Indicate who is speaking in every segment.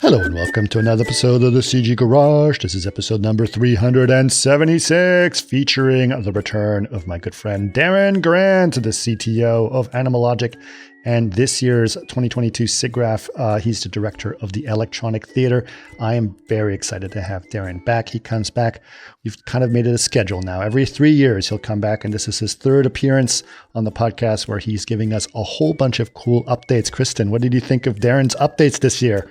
Speaker 1: Hello and welcome to another episode of the CG Garage. This is episode number 376, featuring the return of my good friend Darin Grant, the CTO of Animalogic, and this year's 2022 SIGGRAPH. He's the director of the Electronic Theater. I am very excited to have Darin back. He comes back. We've kind of made it a schedule now. Every 3 years he'll come back, and this is his third appearance on the podcast where he's giving us a whole bunch of cool updates. Kristen, what did you think of Darin's updates this year?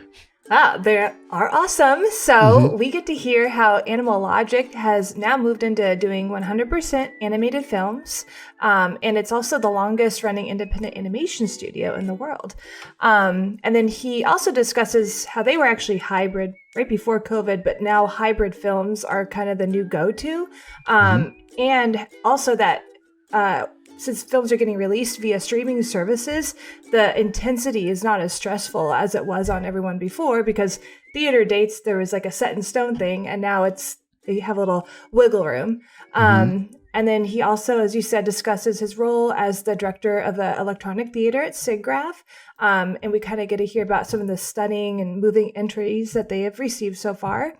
Speaker 2: They are awesome. So we get to hear how Animalogic has now moved into doing 100% animated films. And it's also the longest running independent animation studio in the world. And then he also discusses how they were actually hybrid right before COVID, but now hybrid films are kind of the new go-to. And also that since films are getting released via streaming services, the intensity is not as stressful as it was on everyone before, because theater dates, there was like a set in stone thing, and now you have a little wiggle room. And then he also, as you said, discusses his role as the director of the Electronic Theater at SIGGRAPH. And we kind of get to hear about some of the stunning and moving entries that they have received so far.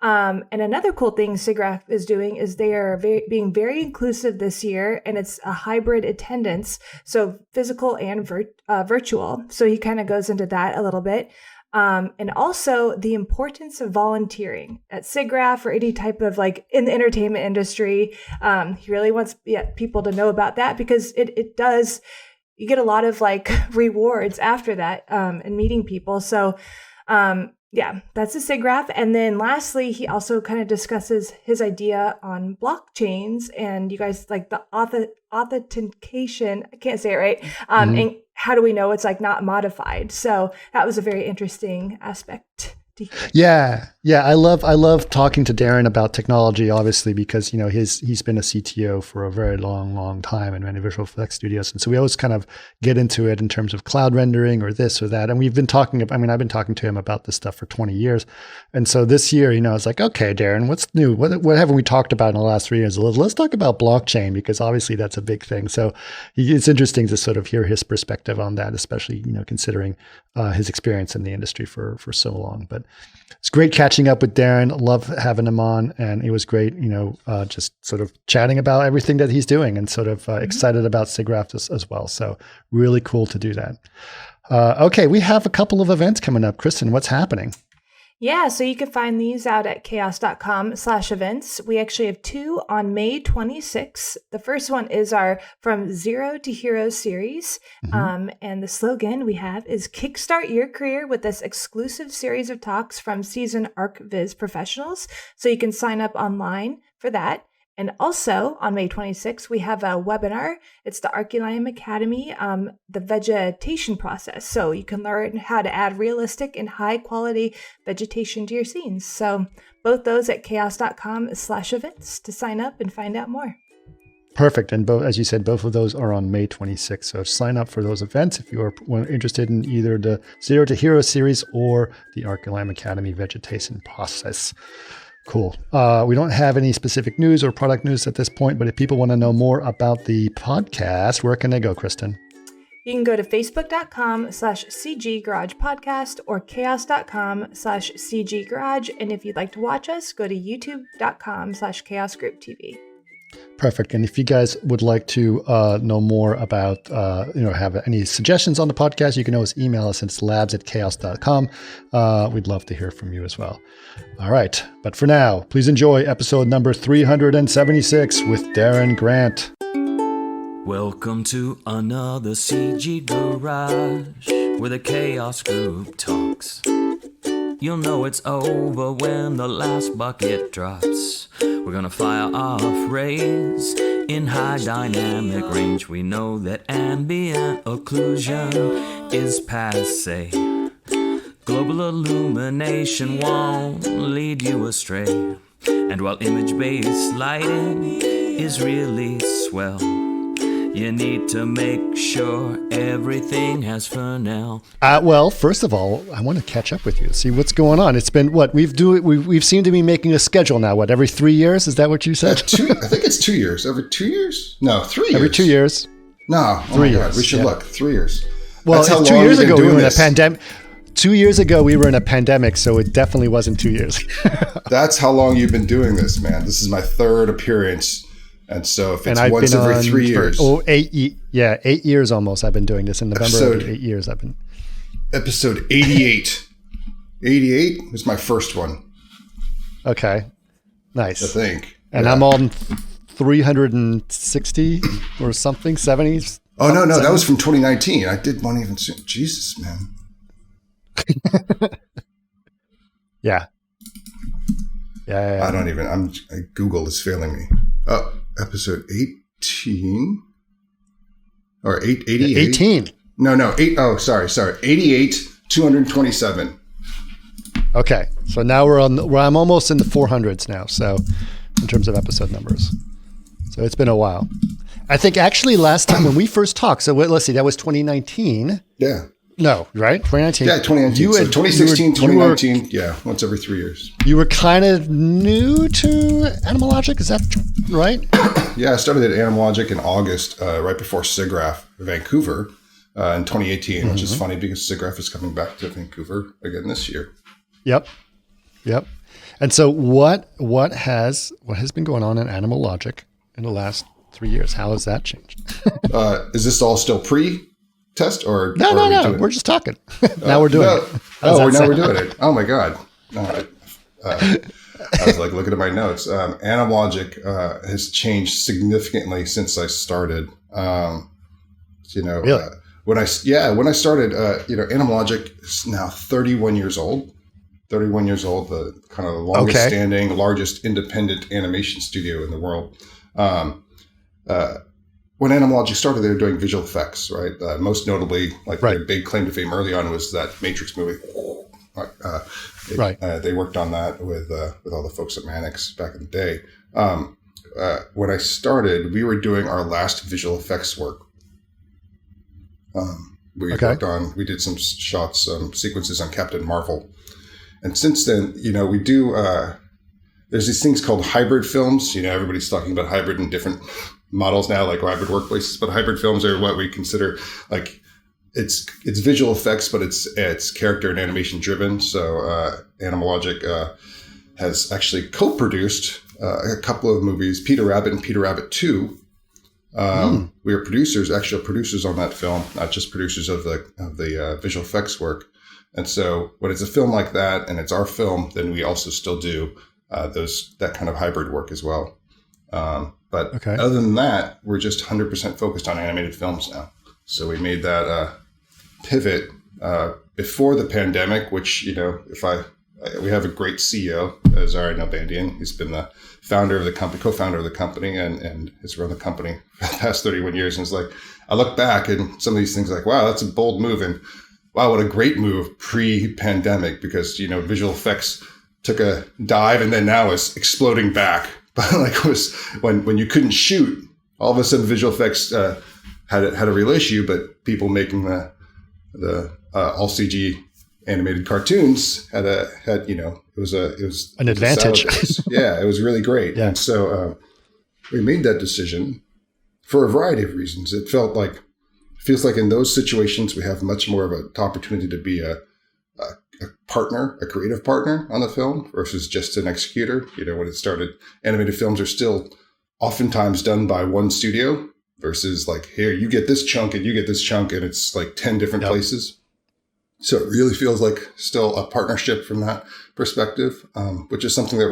Speaker 2: And another cool thing SIGGRAPH is doing is they are being very inclusive this year, and it's a hybrid attendance, so physical and virtual. So he kind of goes into that a little bit. And also the importance of volunteering at SIGGRAPH or any type of like in the entertainment industry. He really wants people to know about that, because it does, you get a lot of like rewards after that, and meeting people. So, that's the SIGGRAPH. And then lastly, he also kind of discusses his idea on blockchains, and you guys like the authentication, I can't say it right. And how do we know it's like not modified? So that was a very interesting aspect.
Speaker 1: Yeah. I love talking to Darin about technology, obviously, because, he's been a CTO for a very long time in many visual effects studios. And so we always kind of get into it in terms of cloud rendering or this or that. And we've been talking, I've been talking to him about this stuff for 20 years. And so this year, I was like, okay, Darin, what's new? What haven't we talked about in the last 3 years? Let's talk about blockchain, because obviously that's a big thing. So it's interesting to sort of hear his perspective on that, especially, considering his experience in the industry for so long. But it's great catching up with Darin. Love having him on, and it was great, just sort of chatting about everything that he's doing, and sort of excited about SIGGRAPH as well. So really cool to do that. Okay, we have a couple of events coming up. Kristen, what's happening?
Speaker 2: Yeah, so you can find these out at chaos.com/events. We actually have two on May 26th. The first one is our From Zero to Hero series. And the slogan we have is Kickstart Your Career with this exclusive series of talks from seasoned ArcViz professionals. So you can sign up online for that. And also on May 26th, we have a webinar. It's the Arculime Academy, the vegetation process. So you can learn how to add realistic and high quality vegetation to your scenes. So both those at chaos.com/events to sign up and find out more.
Speaker 1: Perfect. And both, as you said, both of those are on May 26th. So sign up for those events if you are interested in either the Zero to Hero series or the Arculime Academy vegetation process. Cool. We don't have any specific news or product news at this point, but if people want to know more about the podcast, where can they go, Kristen?
Speaker 2: You can go to facebook.com/CG Garage Podcast or chaos.com/CG Garage. And if you'd like to watch us, go to youtube.com/Chaos Group TV.
Speaker 1: Perfect. And if you guys would like to know more about, have any suggestions on the podcast, you can always email us. It's labs@chaos.com. We'd love to hear from you as well. All right. But for now, please enjoy episode number 376 with Darin Grant.
Speaker 3: Welcome to another CG Garage, where the Chaos Group talks. You'll know it's over when the last bucket drops. We're gonna fire off rays in high dynamic range. We know that ambient occlusion is passé. Global illumination won't lead you astray. And while image-based lighting is really swell, you need to make sure everything has Fresnel.
Speaker 1: Well, first of all, I want to catch up with you, see what's going on. It's been what we've seemed to be making a schedule now. What, every 3 years? Is that what you said?
Speaker 4: I think it's 2 years. Every 2 years? No, 3 years.
Speaker 1: Every 2 years.
Speaker 4: No,
Speaker 1: 3 years.
Speaker 4: God, we should look 3 years.
Speaker 1: Well,
Speaker 4: that's how
Speaker 1: 2
Speaker 4: long
Speaker 1: years ago we were in a
Speaker 4: this.
Speaker 1: pandemic. 2 years ago, we were in a pandemic, so it definitely wasn't 2 years.
Speaker 4: That's how long you've been doing this, man. This is my third appearance. And so if it's once every 3 years.
Speaker 1: 8 years almost I've been doing this. In November, it'll be 8 years I've been.
Speaker 4: Episode 88. 88 was my first one.
Speaker 1: Okay. Nice.
Speaker 4: I think.
Speaker 1: And I'm on 360 or something, 70.
Speaker 4: Oh, no, that was from 2019. I did one even soon. Jesus, man.
Speaker 1: Yeah.
Speaker 4: I don't even, Google is failing me. Oh, episode 18 or 88.
Speaker 1: 18.
Speaker 4: No, 8. Oh, sorry. 88, 227.
Speaker 1: Okay. So now I'm almost in the 400s now. So in terms of episode numbers. So it's been a while. I think actually last time when we first talked, so let's see, that was 2019.
Speaker 4: Yeah.
Speaker 1: No, right? 2019.
Speaker 4: Yeah, 2019. So 2016, 2019. Yeah, once every 3 years.
Speaker 1: You were kind of new to Animal Logic, is that right?
Speaker 4: Yeah, I started at Animal Logic in August, right before SIGGRAPH Vancouver in 2018, which is funny because SIGGRAPH is coming back to Vancouver again this year.
Speaker 1: Yep. And so what has been going on in Animal Logic in the last 3 years? How has that changed?
Speaker 4: Is this all still pre-test or
Speaker 1: No. We're just talking. Now we're doing it.
Speaker 4: We're doing it. Oh my God. I was like looking at my notes. Animal Logic has changed significantly since I started.
Speaker 1: Really?
Speaker 4: When I started, Animal Logic is now 31 years old. 31 years old, the kind of the longest standing, largest independent animation studio in the world. When Animal Logic started, they were doing visual effects, right? Most notably, their big claim to fame early on was that Matrix movie. They worked on that with all the folks at Mannix back in the day. When I started, we were doing our last visual effects work. We did some shots, sequences on Captain Marvel. And since then, we do, there's these things called hybrid films. Everybody's talking about hybrid in different models now, like hybrid workplaces, but hybrid films are what we consider it's visual effects, but it's character and animation driven. So Animal Logic has actually co-produced a couple of movies, Peter Rabbit and Peter Rabbit 2. We are actual producers on that film, not just producers of the visual effects work. And so when it's a film like that and it's our film, then we also still do that kind of hybrid work as well. But other than that, we're just 100% focused on animated films now. So we made that pivot before the pandemic, which, we have a great CEO, Darin Grant. He's been the founder of the company, co-founder of the company, and has run the company for the past 31 years. And it's like, I look back and some of these things wow, that's a bold move. And wow, what a great move pre-pandemic, because, visual effects took a dive and then now is exploding back. But it was when you couldn't shoot, all of a sudden visual effects had a real issue, but people making the all CG animated cartoons had it was
Speaker 1: an advantage.
Speaker 4: Yeah, it was really great.
Speaker 1: Yeah.
Speaker 4: And so we made that decision for a variety of reasons. It feels like in those situations we have much more of an opportunity to be a partner, a creative partner on the film versus just an executor. When it started, animated films are still oftentimes done by one studio versus here, you get this chunk and you get this chunk, and it's 10 different places. So it really feels like still a partnership from that perspective, which is something that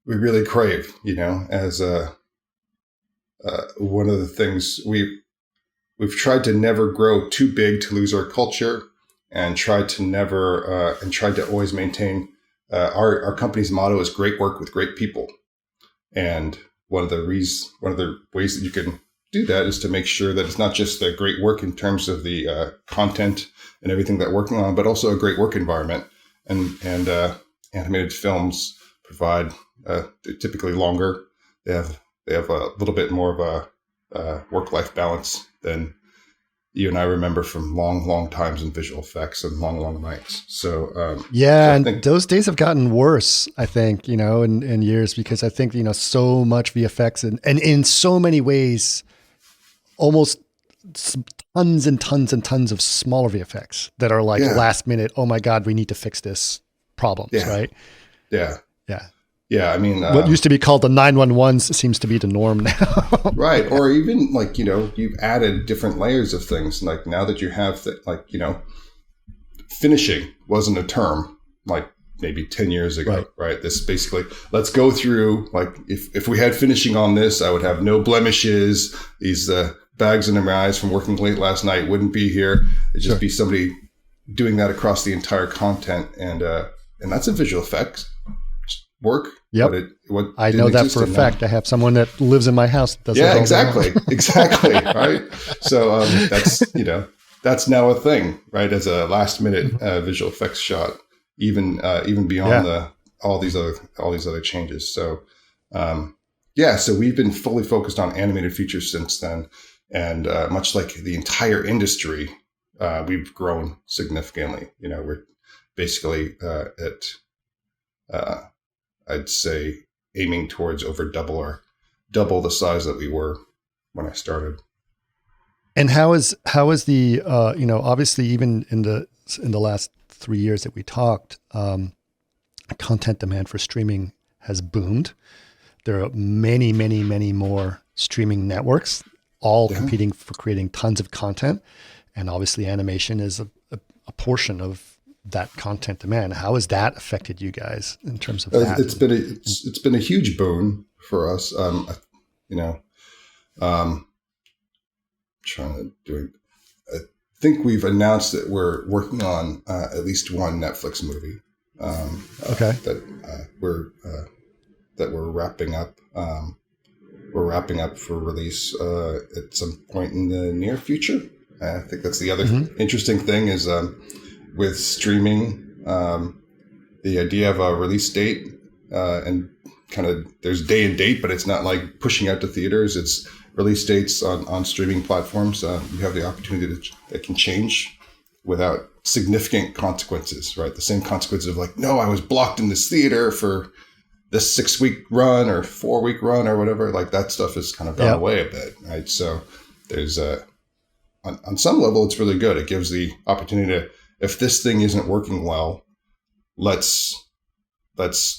Speaker 4: we really crave, as one of the things we've tried to never grow too big to lose our culture, and tried to always maintain our company's motto is great work with great people. And one of the ways that you can do that is to make sure that it's not just the great work in terms of the content and everything that we're working on, but also a great work environment. And animated films provide they're typically longer. They have a little bit more of a work-life balance than you and I remember from long, long times in visual effects and long, long nights. So,
Speaker 1: and those days have gotten worse, I think, in years, because I think, so much VFX and in so many ways, almost tons and tons and tons of smaller VFX that are like last minute, oh my God, we need to fix this problems, right?
Speaker 4: Yeah.
Speaker 1: Yeah.
Speaker 4: Yeah. I mean,
Speaker 1: what used to be called the 911s seems to be the norm now.
Speaker 4: Right. Or even like, you've added different layers of things. Like now that you have finishing wasn't a term like maybe 10 years ago, right? This basically, let's go through, like, if we had finishing on this, I would have no blemishes. These bags under my eyes from working late last night wouldn't be here. It'd just be somebody doing that across the entire content. And that's a visual effects work.
Speaker 1: Yep. I know that for a fact. I have someone that lives in my house that does it all
Speaker 4: exactly. Exactly. Right. So that's now a thing, right? As a last minute visual effects shot. Even beyond all these other changes. So, so we've been fully focused on animated features since then, and much like the entire industry, we've grown significantly. We're basically I'd say aiming towards over double the size that we were when I started.
Speaker 1: And how is the obviously even in the last 3 years that we talked, content demand for streaming has boomed. There are many, many, many more streaming networks, all competing for creating tons of content. And obviously animation is a portion of that content demand. How has that affected you guys in terms of that?
Speaker 4: It's been a huge boon for us. Trying to do it. I think we've announced that we're working on at least one Netflix movie. That we're wrapping up. We're wrapping up for release at some point in the near future. I think that's the other interesting thing is with streaming, the idea of a release date and kind of there's day and date, but it's not like pushing out to theaters. It's release dates on streaming platforms. You have the opportunity that can change without significant consequences, right? The same consequences of like, no, I was blocked in this theater for this 6-week run or 4-week run or whatever. Like that stuff has kind of gone away a bit, right? So there's on some level, it's really good. It gives the opportunity to, if this thing isn't working well, let's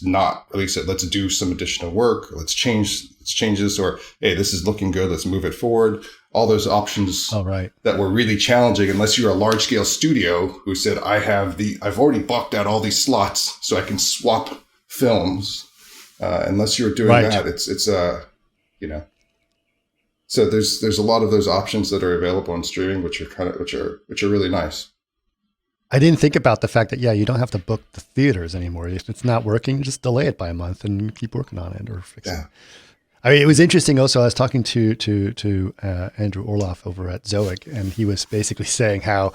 Speaker 4: not release it. Let's do some additional work. Let's change this, or hey, this is looking good. Let's move it forward. All those options that were really challenging, unless you're a large scale studio who said, I've already blocked out all these slots so I can swap films. Unless you're doing that, it's so there's a lot of those options that are available in streaming, which are really nice.
Speaker 1: I didn't think about the fact that, you don't have to book the theaters anymore. If it's not working, just delay it by a month and keep working on it or fix it. I mean, it was interesting also. I was talking to Andrew Orloff over at Zoic, and he was basically saying how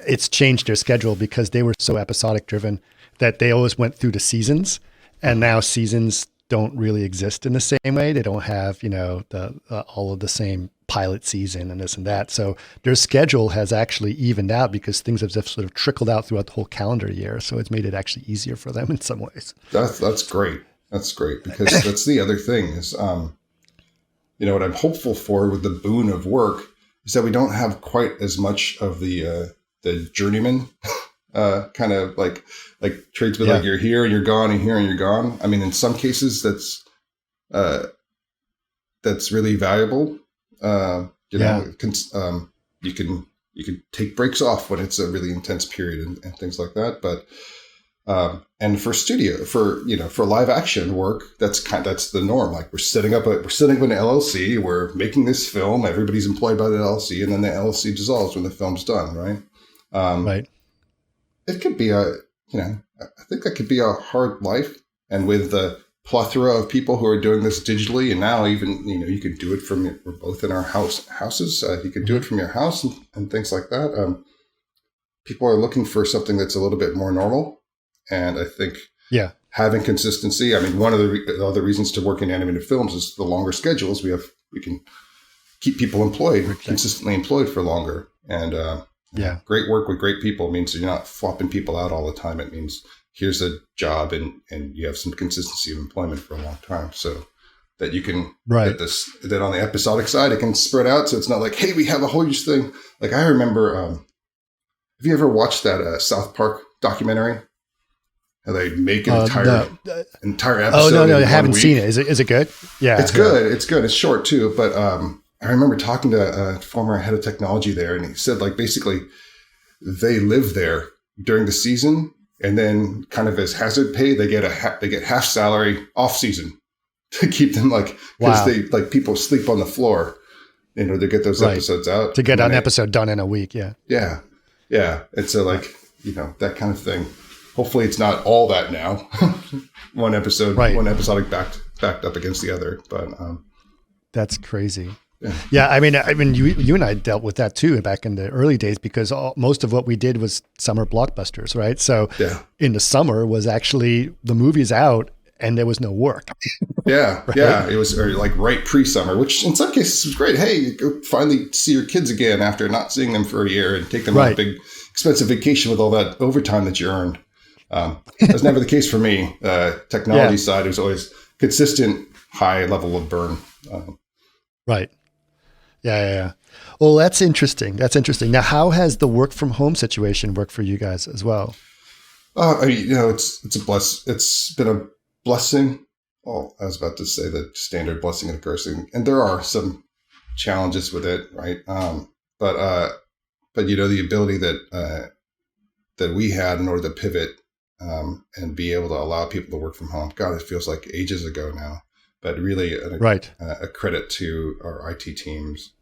Speaker 1: it's changed their schedule because they were so episodic driven that they always went through the seasons, and now seasons don't really exist in the same way. They don't have, all of the same pilot season and this and that. So their schedule has actually evened out because things have just sort of trickled out throughout the whole calendar year. So it's made it actually easier for them in some ways.
Speaker 4: That's great. That's great because that's the other thing is, what I'm hopeful for with the boon of work is that we don't have quite as much of the journeyman kind of like tradesmen, like you're here and you're gone and here and you're gone. I mean, in some cases that's really valuable. You can take breaks off when it's a really intense period and things like that. But and for for live action work, that's the norm. Like we're setting up an LLC, we're making this film, everybody's employed by the LLC, and then the LLC dissolves when the film's done, right?
Speaker 1: Right.
Speaker 4: It could be I think that could be a hard life, and with the plethora of people who are doing this digitally, and now even you can do it we're both in our houses. You can do it from your house and things like that. People are looking for something that's a little bit more normal, and I think having consistency. I mean, one of the other reasons to work in animated films is the longer schedules we can keep people consistently employed for longer, and great work with great people means you're not flopping people out all the time. It means here's a job and you have some consistency of employment for a long time. So that you can
Speaker 1: Right.
Speaker 4: that on the episodic side, it can spread out. So it's not like, hey, we have a whole huge thing. Like I remember, have you ever watched that South Park documentary? How they make an entire episode.
Speaker 1: Oh, no, I
Speaker 4: in
Speaker 1: haven't
Speaker 4: 1 week?
Speaker 1: seen it. Is it good? Yeah.
Speaker 4: It's good. It's good. It's short too. But I remember talking to a former head of technology there, and he said like basically they live there during the season, and then kind of as hazard pay, they get half salary off season to keep them like, because they like people sleep on the floor, to get those episodes out,
Speaker 1: to get an episode done in a week. Yeah.
Speaker 4: Yeah. Yeah. And so like, that kind of thing. Hopefully it's not all that now. One episodic backed up against the other, but
Speaker 1: that's crazy. Yeah. I mean, you and I dealt with that too back in the early days, because most of what we did was summer blockbusters, right? So in the summer was actually the movies out and there was no work.
Speaker 4: Yeah.
Speaker 1: Right?
Speaker 4: Yeah. It was like right pre-summer, which in some cases was great. Hey, you go finally see your kids again after not seeing them for a year and take them on a big expensive vacation with all that overtime that you earned. That was never the case for me. Technology side, it was always consistent high level of burn.
Speaker 1: Right. Yeah. Well, that's interesting. Now, how has the work from home situation worked for you guys as well?
Speaker 4: I mean, it's been a blessing. Well, I was about to say the standard blessing and a cursing, and there are some challenges with it, right? But the ability that we had in order to pivot and be able to allow people to work from home. God, it feels like ages ago now, but really a credit to our IT teams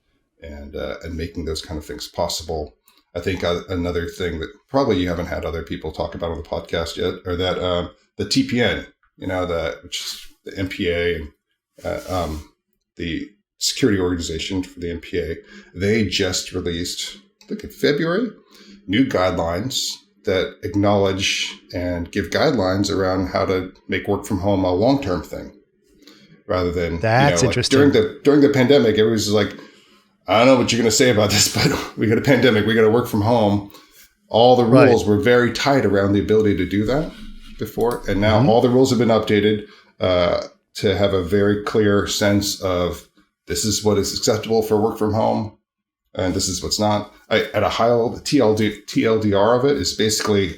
Speaker 4: and making those kind of things possible. I think another thing that probably you haven't had other people talk about on the podcast yet, or that the TPN, which is the MPAA and the security organization for the MPAA, they just released, I think in February, new guidelines that acknowledge and give guidelines around how to make work from home a long-term thing, rather than
Speaker 1: that's interesting.
Speaker 4: During the pandemic, it was like, I don't know what you're going to say about this, but we got a pandemic, we got to work from home. All the rules were very tight around the ability to do that before, and now all the rules have been updated to have a very clear sense of this is what is acceptable for work from home, and this is what's not. At a high level, the TLDR of it is basically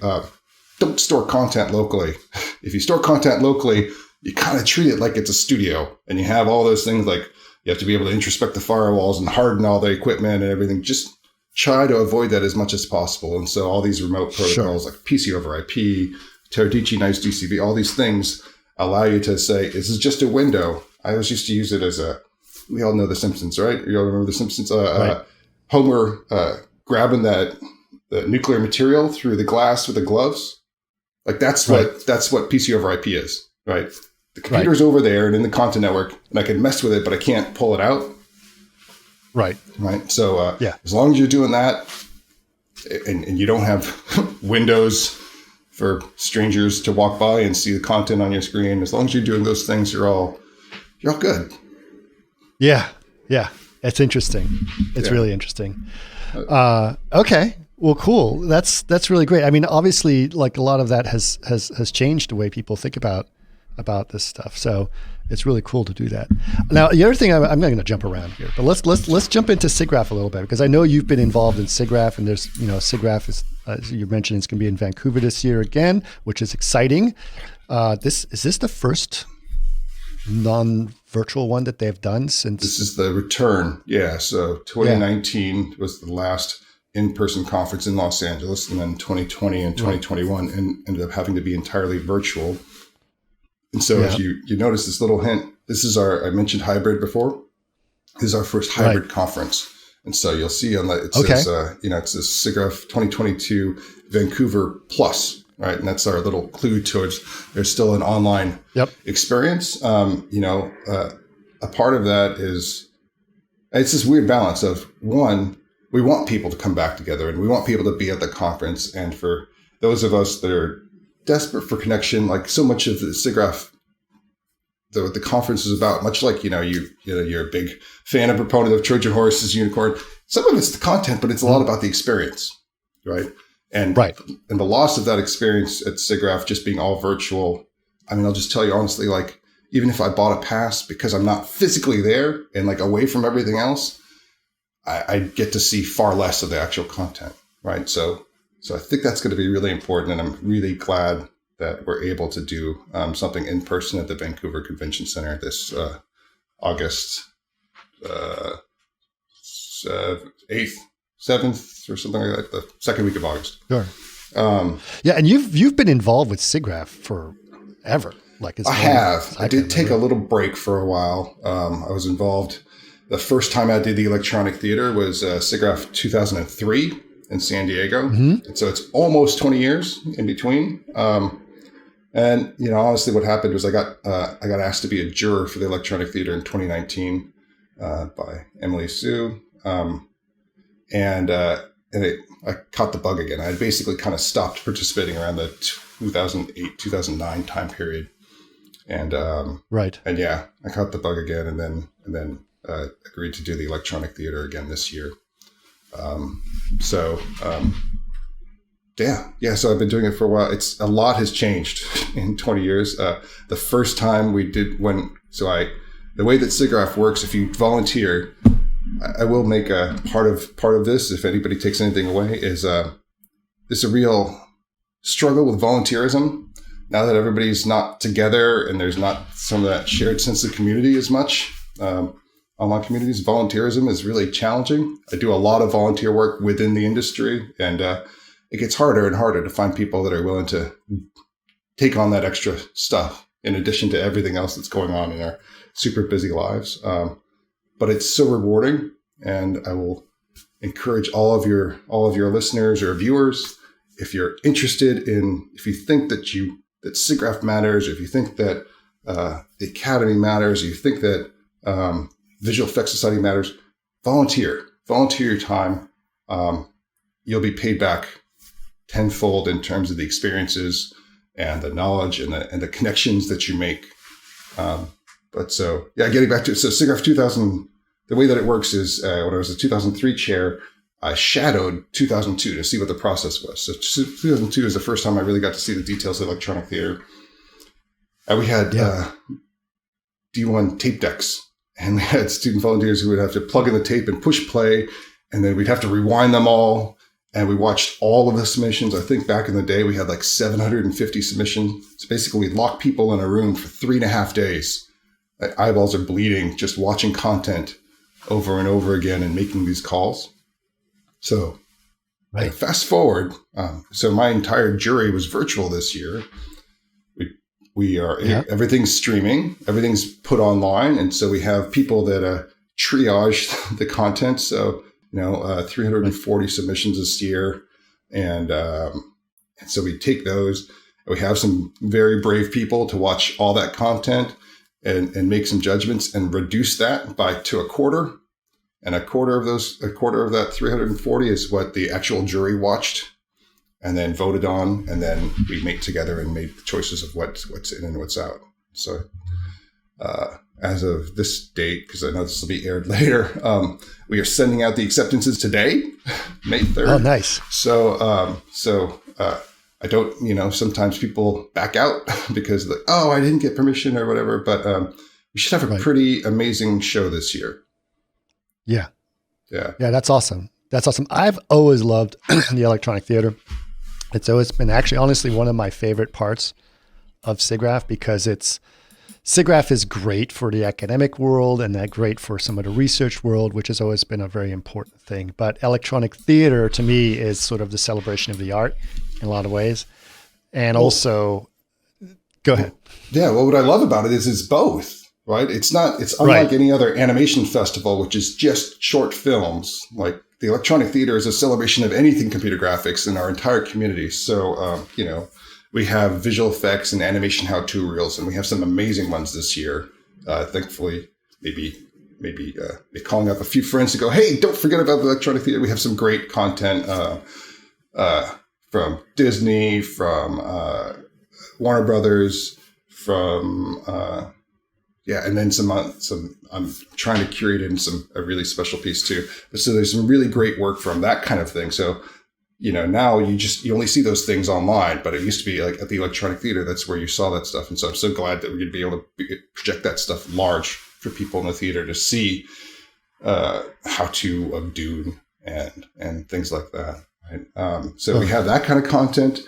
Speaker 4: don't store content locally. If you store content locally, you kind of treat it like it's a studio, and you have all those things like you have to be able to introspect the firewalls and harden all the equipment and everything. Just try to avoid that as much as possible. And so all these remote protocols like PC over IP, Teradici Nice DCV, all these things allow you to say, this is just a window. I always used to use it as we all know The Simpsons, right? You all remember The Simpsons? Homer grabbing the nuclear material through the glass with the gloves. Like that's what PC over IP is, right? The computer's over there and in the content network, and I can mess with it, but I can't pull it out.
Speaker 1: Right.
Speaker 4: So as long as you're doing that, and you don't have windows for strangers to walk by and see the content on your screen, as long as you're doing those things, you're all good. Yeah.
Speaker 1: It's interesting. It's really interesting. Okay. Well, cool. That's really great. I mean, obviously, like a lot of that has changed the way people think about this stuff. So it's really cool to do that. Now, the other thing, I'm not going to jump around here, but let's jump into SIGGRAPH a little bit, because I know you've been involved in SIGGRAPH, and there's, SIGGRAPH is, as you mentioned, it's going to be in Vancouver this year again, which is exciting. Is this the first non-virtual one that they've done since?
Speaker 4: This is the return. Yeah. So 2019 was the last in-person conference in Los Angeles, and then 2020 and 2021 ended up having to be entirely virtual. And so if you notice this little hint, this is I mentioned hybrid before. This is our first hybrid conference. And so you'll see on that, it says, it's the SIGGRAPH 2022 Vancouver Plus, right? And that's our little clue towards there's still an online experience. A part of that is, it's this weird balance of, one, we want people to come back together and we want people to be at the conference. And for those of us that are desperate for connection, like so much of the SIGGRAPH, the conference is about, much like, you're a big fan and proponent of Trojan Horses, Unicorn. Some of it's the content, but it's a lot about the experience, right? And the loss of that experience at SIGGRAPH just being all virtual. I mean, I'll just tell you honestly, like even if I bought a pass, because I'm not physically there and like away from everything else, I get to see far less of the actual content, right? So I think that's going to be really important, and I'm really glad that we're able to do something in person at the Vancouver Convention Center this August 8th, 7th, or something like that, the second week of August.
Speaker 1: Sure. Yeah, and you've been involved with SIGGRAPH forever. Like
Speaker 4: I have. I did take a little break for a while. I was involved. The first time I did the electronic theater was SIGGRAPH 2003 in San Diego. Mm-hmm. And so it's almost 20 years in between. And honestly, what happened was I got asked to be a juror for the electronic theater in 2019 by Emily Sue, and I caught the bug again. I had basically kind of stopped participating around the 2008-2009 time period, and
Speaker 1: right.
Speaker 4: And yeah, I caught the bug again, and then agreed to do the electronic theater again this year. So I've been doing it for a while. A lot has changed in 20 years. The first time we did the way that SIGGRAPH works, if you volunteer, I will make a part of this, if anybody takes anything away, is there's a real struggle with volunteerism. Now that everybody's not together and there's not some of that shared sense of community as much, online communities, volunteerism is really challenging. I do a lot of volunteer work within the industry, and it gets harder and harder to find people that are willing to take on that extra stuff in addition to everything else that's going on in our super busy lives. But it's so rewarding, and I will encourage all of your listeners or viewers, if you're interested if you think that SIGGRAPH matters, if you think that the Academy matters, if you think that Visual Effects Society matters, volunteer your time. You'll be paid back tenfold in terms of the experiences and the knowledge and the connections that you make. Getting back to SIGGRAPH 2000, the way that it works is when I was a 2003 chair, I shadowed 2002 to see what the process was. So 2002 is the first time I really got to see the details of electronic theater. And we had D1 tape decks, and we had student volunteers who would have to plug in the tape and push play, and then we'd have to rewind them all. And we watched all of the submissions. I think back in the day, we had like 750 submissions. So basically, we'd lock people in a room for 3.5 days. Eyeballs are bleeding just watching content over and over again and making these calls. So fast forward. So my entire jury was virtual this year. Everything's streaming. Everything's put online. And so we have people that triage the content. So 340 submissions this year. And so we take those. We have some very brave people to watch all that content and make some judgments and reduce that to a quarter. And a quarter of that 340 is what the actual jury watched and then voted on. And then we made together and made choices of what's in and what's out. So, as of this date, because I know this will be aired later, we are sending out the acceptances today, May 3rd.
Speaker 1: Oh, nice.
Speaker 4: So I don't, sometimes people back out because I didn't get permission or whatever, but we should have a pretty amazing show this year.
Speaker 1: Yeah.
Speaker 4: Yeah.
Speaker 1: Yeah, that's awesome. I've always loved the electronic theater. It's always been actually, honestly, one of my favorite parts of SIGGRAPH, because SIGGRAPH is great for the academic world and that great for some of the research world, which has always been a very important thing. But electronic theater to me is sort of the celebration of the art in a lot of ways. And also, go ahead.
Speaker 4: Yeah. Well, what I love about it is it's both, right? It's unlike any other animation festival, which is just short films. Like the electronic theater is a celebration of anything computer graphics in our entire community. So, we have visual effects and animation how-to reels, and we have some amazing ones this year. Thankfully, maybe calling up a few friends to go, hey, don't forget about the electronic theater. We have some great content from Disney, from Warner Brothers, from and then some. I'm trying to curate in a really special piece too. So there's some really great work from that kind of thing. So now you only see those things online, but it used to be like at the Electronic Theater, that's where you saw that stuff. And so I'm so glad that we'd be able to project that stuff large for people in the theater to see how to of Dune and things like that. Right? So we have that kind of content.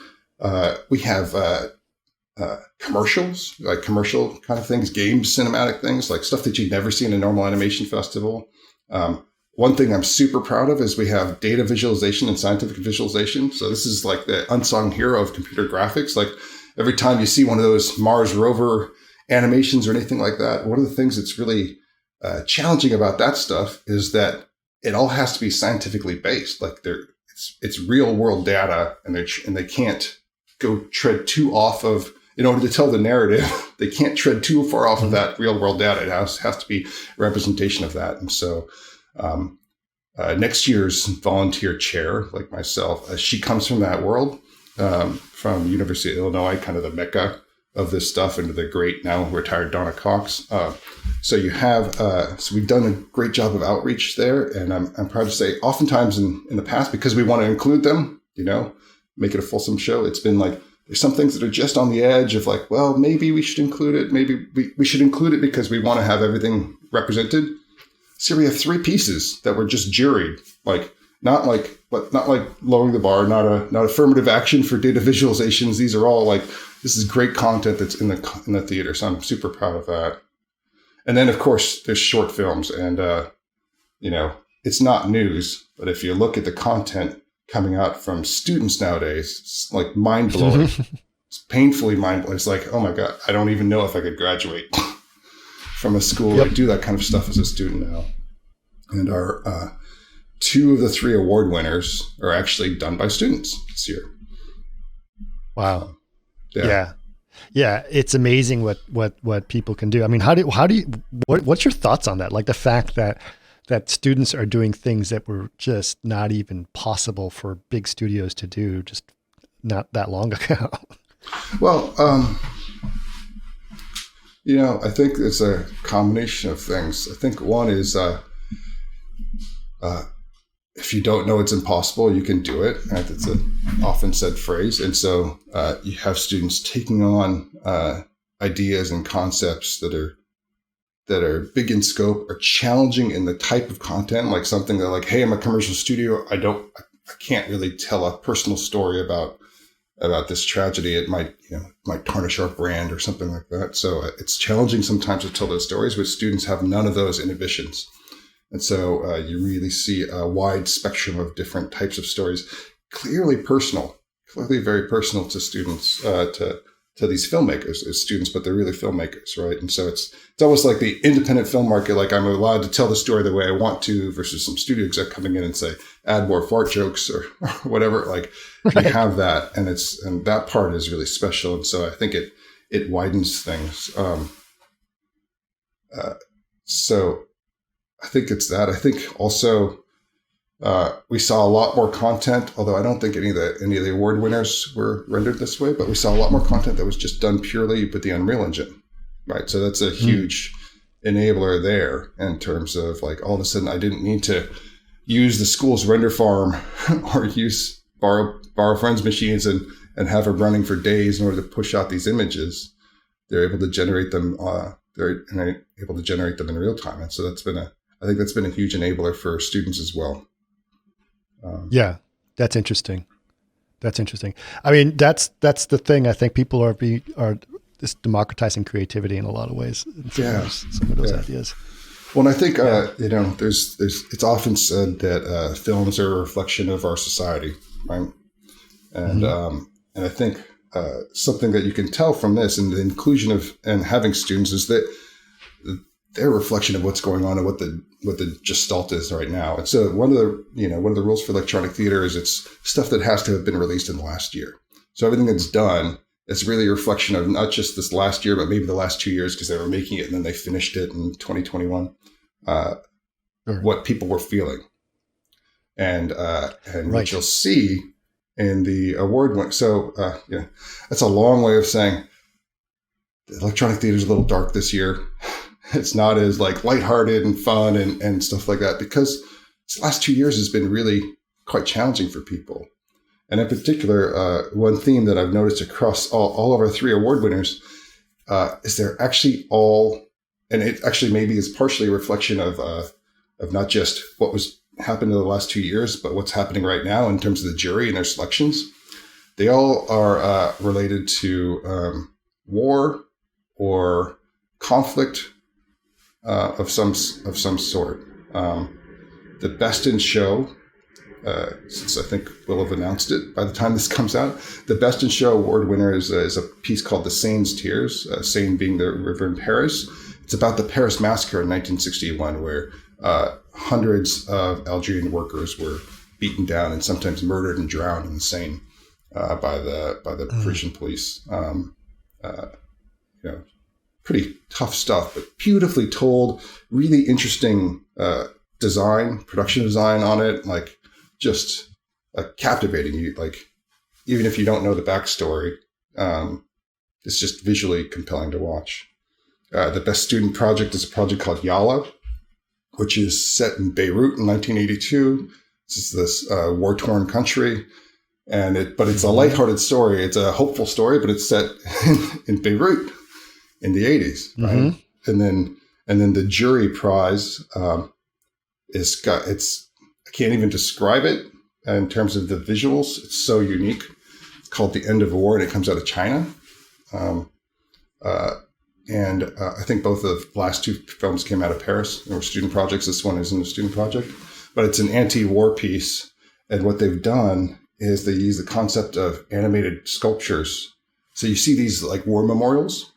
Speaker 4: We have commercials, like commercial kind of things, games, cinematic things, like stuff that you'd never see in a normal animation festival. One thing I'm super proud of is we have data visualization and scientific visualization. So this is like the unsung hero of computer graphics. Like every time you see one of those Mars rover animations or anything like that, one of the things that's really challenging about that stuff is that it all has to be scientifically based. Like it's real world data, and they can't go tread too off of, in order to tell the narrative, they can't tread too far off of that real world data. It has to be a representation of that. And so next year's volunteer chair, like myself, she comes from that world, from University of Illinois, kind of the mecca of this stuff, and the great now retired Donna Cox. So you have, so we've done a great job of outreach there. And I'm proud to say oftentimes in the past, because we want to include them, make it a fulsome show, it's been like, there's some things that are just on the edge of like, well, maybe we should include it. Maybe we should include it because we want to have everything represented. So we have 3 pieces that were just juried, not like lowering the bar, not affirmative action for data visualizations. These are all like, this is great content that's in the theater. So I'm super proud of that. And then of course there's short films, and it's not news, but if you look at the content coming out from students nowadays, it's like mind blowing. It's painfully mind blowing. It's like, oh my God, I don't even know if I could graduate from a school to do that kind of stuff as a student now. And our 2 of the 3 award winners are actually done by students this year.
Speaker 1: Wow. Yeah. It's amazing what people can do. I mean, what's your thoughts on that? Like the fact that students are doing things that were just not even possible for big studios to do just not that long ago.
Speaker 4: Well, I think it's a combination of things. I think one is if you don't know it's impossible, you can do it. Right? That's an often said phrase. And so you have students taking on ideas and concepts that are big in scope or challenging in the type of content, like something that like, hey, I'm a commercial studio. I can't really tell a personal story about this tragedy. It might tarnish our brand or something like that. So it's challenging sometimes to tell those stories, but students have none of those inhibitions. And so you really see a wide spectrum of different types of stories, clearly very personal to students, to these filmmakers as students, but they're really filmmakers, right? And so it's almost like the independent film market, like I'm allowed to tell the story the way I want to, versus some studio exec coming in and say, add more fart jokes or whatever. Like right. You have that, and that part is really special. And so I think it widens things. So I think it's that. I think also we saw a lot more content, although I don't think any of the award winners were rendered this way, but we saw a lot more content that was just done purely with the Unreal Engine, right? So that's a huge enabler there in terms of like all of a sudden I didn't need to use the school's render farm or borrow friends' machines and have it running for days in order to push out these images. They're able to generate them. They're able to generate them in real time, and so I think that's been a huge enabler for students as well.
Speaker 1: Yeah, that's interesting. I mean, that's the thing. I think people are just democratizing creativity in a lot of ways. Some of those ideas.
Speaker 4: Well, and I think there's it's often said that films are a reflection of our society, right? And and I think something that you can tell from this and the inclusion of and having students is that they're a reflection of what's going on and what the gestalt is right now. And so one of the rules for electronic theater is it's stuff that has to have been released in the last year. So everything that's done is really a reflection of not just this last year, but maybe the last 2 years because they were making it and then they finished it in 2021. What people were feeling, and right. What you'll see in the award win. So that's a long way of saying the electronic theater is a little dark this year. It's not as like lighthearted and fun and stuff like that because this last 2 years has been really quite challenging for people. And in particular, one theme that I've noticed across all of our 3 award winners is they're actually all, and it actually maybe is partially a reflection of not just what was happened in the last 2 years, but what's happening right now in terms of the jury and their selections. They all are related to war or conflict of some sort. The best in show, since I think we'll have announced it by the time this comes out, the best in show award winner is a piece called The Seine's Tears, Seine being the river in Paris. It's about the Paris massacre in 1961, where hundreds of Algerian workers were beaten down and sometimes murdered and drowned in the Seine by the Parisian police. Pretty tough stuff, but beautifully told. Really interesting production design on it. Like just captivating you. Like even if you don't know the backstory, it's just visually compelling to watch. The best student project is a project called Yala, which is set in Beirut in 1982. This is this war-torn country, but it's a lighthearted story. It's a hopeful story, but it's set in Beirut in the 80s, right? Mm-hmm. And then the jury prize I can't even describe it in terms of the visuals. It's so unique. It's called The End of War, and it comes out of China. I think both of the last 2 films came out of Paris. They were student projects. This one isn't a student project, but it's an anti-war piece. And what they've done is they use the concept of animated sculptures. So you see these like war memorials,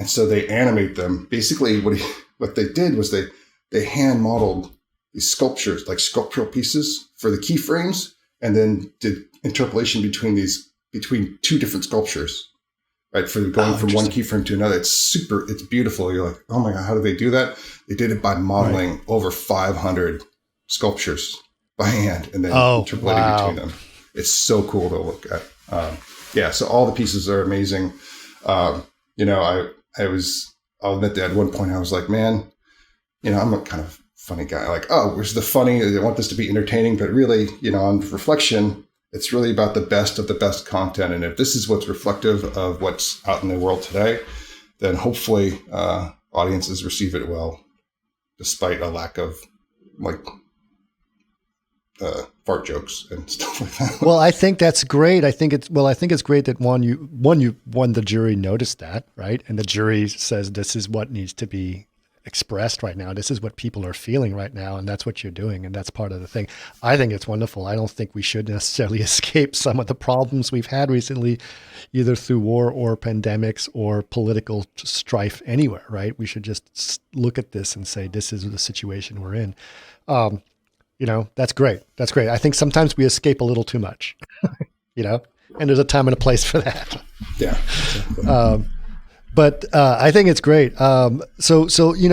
Speaker 4: and so they animate them. Basically, what they did was they hand modeled these sculptures, like sculptural pieces for the keyframes, and then did interpolation between 2 different sculptures. Right, for going from one keyframe to another. It's beautiful. You're like, oh my God, how do they do that? They did it by modeling over 500 sculptures by hand and then interpolating between them. It's so cool to look at. So all the pieces are amazing. I'll admit that at one point I was like, man, I'm a kind of funny guy. Like, where's the funny? I want this to be entertaining, but really, on reflection, it's really about the best of the best content. And if this is what's reflective of what's out in the world today, then hopefully audiences receive it well, despite a lack of fart jokes and stuff like that.
Speaker 1: Well, I think that's great. I think it's great that the jury noticed that, right? And the jury says this is what needs to be expressed right now. This is what people are feeling right now, and that's what you're doing, and that's part of the thing. I think it's wonderful. I don't think we should necessarily escape some of the problems we've had recently, either through war or pandemics or political strife anywhere, right? We should just look at this and say, this is the situation we're in. That's great. That's great. I think sometimes we escape a little too much, and there's a time and a place for that.
Speaker 4: Yeah. Exactly.
Speaker 1: But I think it's great. So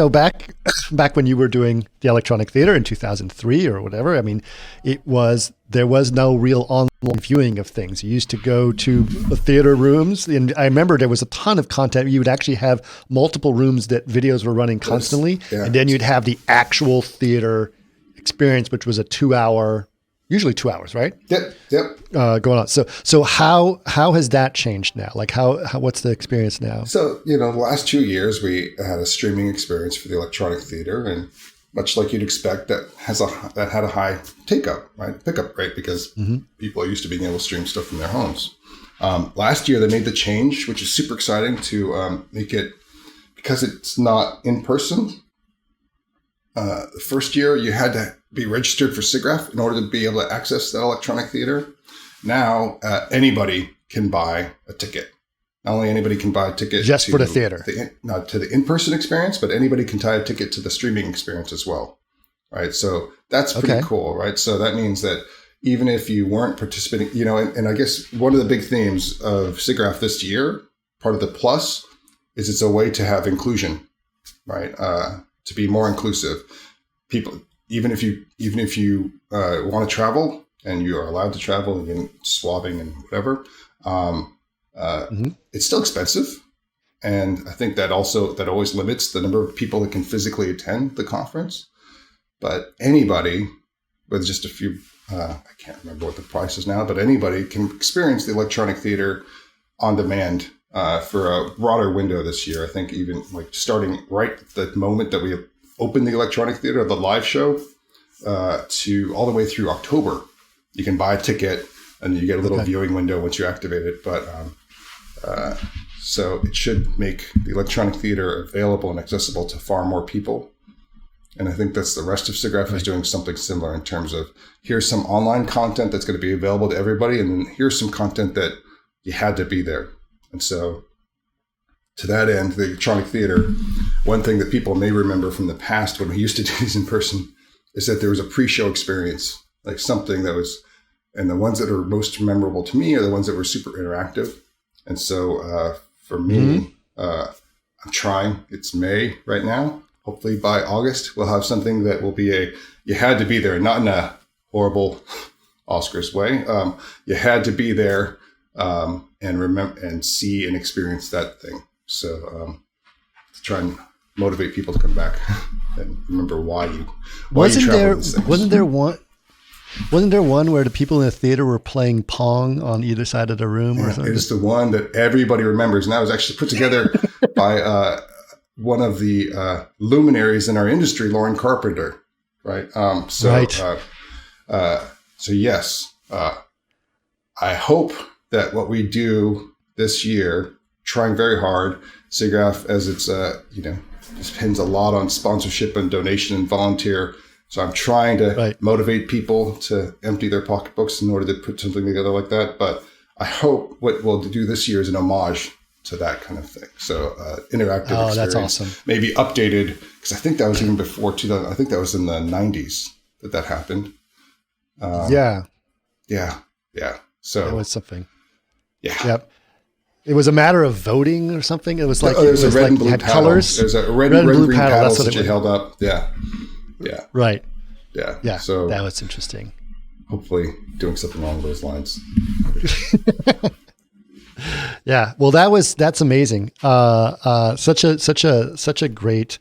Speaker 1: back when you were doing the electronic theater in 2003 or whatever, I mean, there was no real online viewing of things. You used to go to the theater rooms, and I remember there was a ton of content. You would actually have multiple rooms that videos were running constantly, and then you'd have the actual theater experience, which was a 2-hour. Usually 2 hours, right?
Speaker 4: Yep.
Speaker 1: Going on. So how has that changed now? Like what's the experience now?
Speaker 4: So, the last 2 years we had a streaming experience for the electronic theater, and much like you'd expect, that had a high pickup rate because people are used to being able to stream stuff from their homes. Last year they made the change, which is super exciting, to make it, because it's not in person. The first year you had to be registered for SIGGRAPH in order to be able to access that electronic theater. Now anybody can buy a ticket. Not only anybody can buy a ticket
Speaker 1: just for the theater,
Speaker 4: not to the in-person experience, but anybody can tie a ticket to the streaming experience as well. Right. So that's pretty cool. Right. So that means that even if you weren't participating, and I guess one of the big themes of SIGGRAPH this year, part of the plus, is it's a way to have inclusion, right? To be more inclusive. People, even if you want to travel and you are allowed to travel and swabbing and whatever, it's still expensive. And I think that always limits the number of people that can physically attend the conference. But anybody with just a few I can't remember what the price is now, but anybody can experience the electronic theater on demand for a broader window this year. I think even like starting right at the moment that we open the electronic theater, the live show, to all the way through October. You can buy a ticket and you get a little viewing window once you activate it. But so it should make the electronic theater available and accessible to far more people. And I think that's the rest of SIGGRAPH is doing something similar in terms of here's some online content that's going to be available to everybody. And then here's some content that you had to be there. And so to that end, the electronic theater, one thing that people may remember from the past when we used to do these in person is that there was a pre-show experience, like something that was, and the ones that are most memorable to me are the ones that were super interactive. And so for me, I'm trying, it's May right now. Hopefully by August, we'll have something that will be you had to be there, not in a horrible Oscars way. You had to be there and remember and see and experience that thing. So to try and motivate people to come back and remember why you travel these things.
Speaker 1: Wasn't there one where the people in the theater were playing Pong on either side of the room or something?
Speaker 4: It's the one that everybody remembers. And that was actually put together by one of the luminaries in our industry, Lauren Carpenter. Right. So yes, I hope that what we do this year, trying very hard, SIGGRAPH, as it's, depends a lot on sponsorship and donation and volunteer. So I'm trying to motivate people to empty their pocketbooks in order to put something together like that. But I hope what we'll do this year is an homage to that kind of thing. So interactive experience.
Speaker 1: That's awesome.
Speaker 4: Maybe updated, because I think that was even before 2000. I think that was in the 90s that happened. Yeah. So
Speaker 1: that was something.
Speaker 4: Yeah.
Speaker 1: Yep. It was a matter of voting or something. It was like
Speaker 4: there's a red and blue paddle.
Speaker 1: Colors.
Speaker 4: There's a red and blue paddle that you held up. Yeah.
Speaker 1: Right.
Speaker 4: Yeah. So
Speaker 1: that was interesting.
Speaker 4: Hopefully, doing something along those lines.
Speaker 1: Yeah. Well, that's amazing. Such a great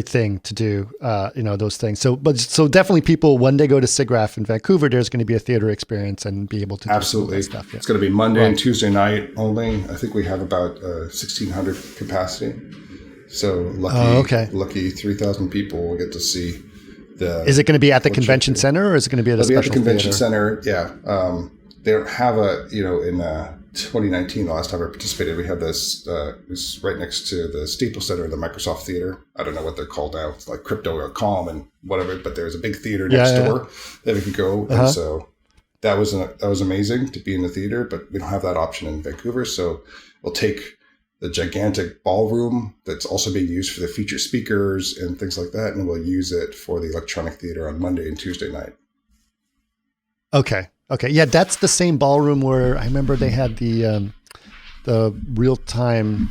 Speaker 1: thing to do. Those things. So definitely people, when they go to SIGGRAPH in Vancouver, there's going to be a theater experience and be able to do
Speaker 4: absolutely
Speaker 1: some of that stuff. Yeah.
Speaker 4: It's going to be Monday and Tuesday night only. I think we have about 1,600 capacity. So lucky 3,000 people will get to see the.
Speaker 1: Is it going to be at the convention center, or is it going to be at a special
Speaker 4: convention
Speaker 1: theater?
Speaker 4: center? Yeah. They don't have in 2019, the last time I participated, we had this. It's right next to the Staples Center in the Microsoft Theater. I don't know what they're called now. It's like Crypto.com and whatever. But there's a big theater next door that we could go, and so that was amazing to be in the theater. But we don't have that option in Vancouver, so we'll take the gigantic ballroom that's also being used for the featured speakers and things like that, and we'll use it for the electronic theater on Monday and Tuesday night.
Speaker 1: Okay. Yeah, that's the same ballroom where I remember they had the real-time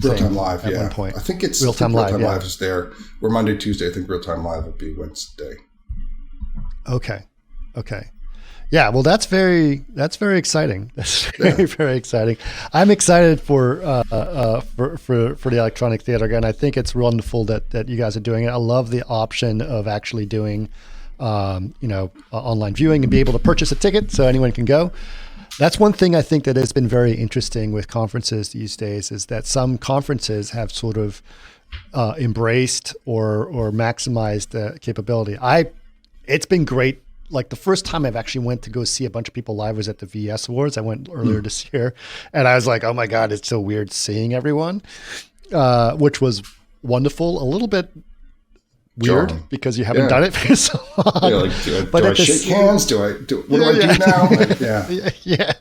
Speaker 4: live
Speaker 1: at one point.
Speaker 4: I think it's
Speaker 1: real-time live.
Speaker 4: Live is there. We're Monday, Tuesday. I think real-time live will be Wednesday.
Speaker 1: Okay. Yeah, well, that's very exciting. That's very exciting. I'm excited for the electronic theater again. I think it's wonderful that you guys are doing it. I love the option of actually doing, online viewing and be able to purchase a ticket so anyone can go. That's one thing I think that has been very interesting with conferences these days is that some conferences have sort of embraced or maximized the capability. It's been great. Like the first time I've actually went to go see a bunch of people live was at the VS Awards. I went earlier this year, and I was like, oh my God, it's so weird seeing everyone, which was wonderful. A little bit weird because you haven't done it for so long.
Speaker 4: Yeah, like, do I shake hands? What do I do now? Like,
Speaker 1: yeah.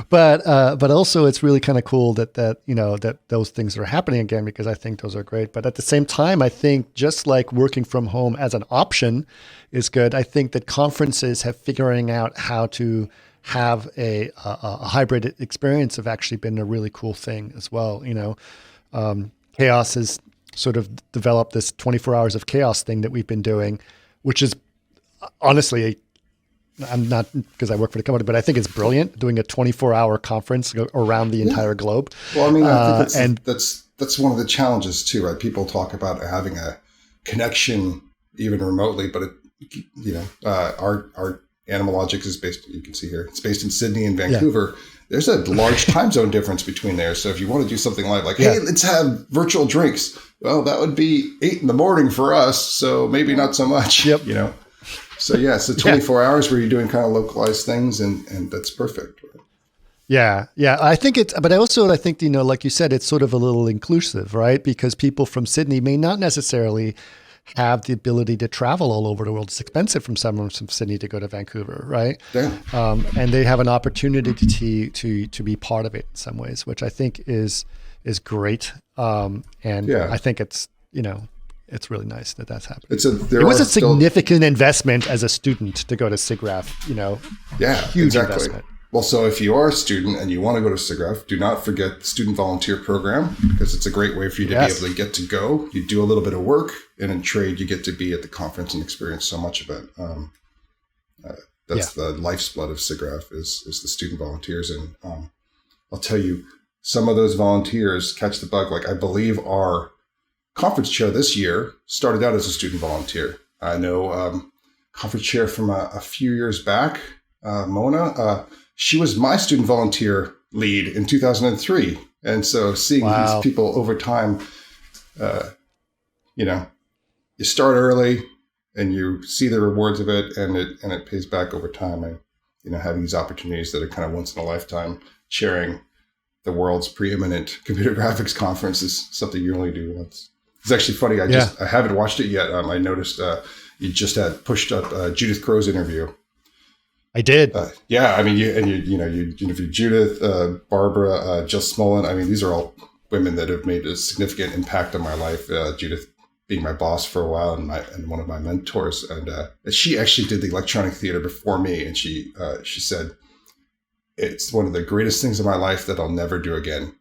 Speaker 1: But also it's really kind of cool that those things are happening again, because I think those are great. But at the same time, I think just like working from home as an option is good, I think that conferences have figuring out how to have a hybrid experience have actually been a really cool thing as well. Chaos has sort of developed this 24 hours of chaos thing that we've been doing, which is honestly I'm not because I work for the company, but I think it's brilliant doing a 24-hour conference around the entire globe.
Speaker 4: Well, I mean, I think that's one of the challenges too, right? People talk about having a connection even remotely, but our Animal Logic is based, you can see here, it's based in Sydney and Vancouver. Yeah. There's a large time zone difference between there. So if you want to do something like, hey, let's have virtual drinks. Well, that would be 8 a.m. for us. So maybe not so much,
Speaker 1: Yep.
Speaker 4: you know? So yeah, so 24 hours where you're doing kind of localized things and that's perfect. Right?
Speaker 1: Yeah. I think but I think, you know, like you said, it's sort of a little inclusive, right? Because people from Sydney may not necessarily have the ability to travel all over the world. It's expensive from someone from Sydney to go to Vancouver, right?
Speaker 4: Yeah.
Speaker 1: And they have an opportunity to be part of it in some ways, which I think is great. I think it's, you know, it's really nice that that's happening. It was a significant investment as a student to go to SIGGRAPH, you know.
Speaker 4: Yeah,
Speaker 1: huge
Speaker 4: exactly.
Speaker 1: investment.
Speaker 4: Well, so if you are a student and you want to go to SIGGRAPH, do not forget the student volunteer program, because it's a great way for you to be able to get to go. You do a little bit of work, and in trade, you get to be at the conference and experience so much of it. That's the lifeblood of SIGGRAPH is the student volunteers. And I'll tell you, some of those volunteers catch the bug. Like, I believe our conference chair this year started out as a student volunteer. I know conference chair from a few years back, Mona, she was my student volunteer lead in 2003. And so seeing these people over time, you know, you start early and you see the rewards of it, and it pays back over time. And, you know, having these opportunities that are kind of once in a lifetime, chairing the world's preeminent computer graphics conference is something you only do once. It's actually funny. I haven't watched it yet. I noticed you just had pushed up Judith Crow's interview.
Speaker 1: I did.
Speaker 4: I mean, you interviewed Judith, Barbara, Jill Smolin. I mean, these are all women that have made a significant impact on my life. Judith being my boss for a while and one of my mentors. And she actually did the electronic theater before me. And she said, it's one of the greatest things in my life that I'll never do again.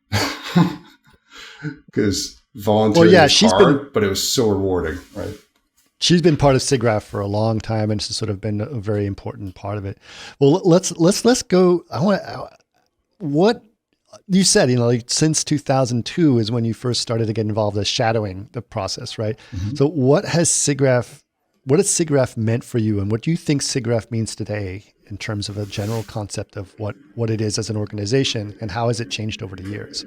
Speaker 4: Because volunteering is hard, but it was so rewarding, right?
Speaker 1: She's been part of SIGGRAPH for a long time, and it's sort of been a very important part of it. Well, let's go. What you said, you know, like since 2002 is when you first started to get involved as shadowing the process, right? Mm-hmm. So what has SIGGRAPH meant for you, and what do you think SIGGRAPH means today in terms of a general concept of what it is as an organization, and how has it changed over the years?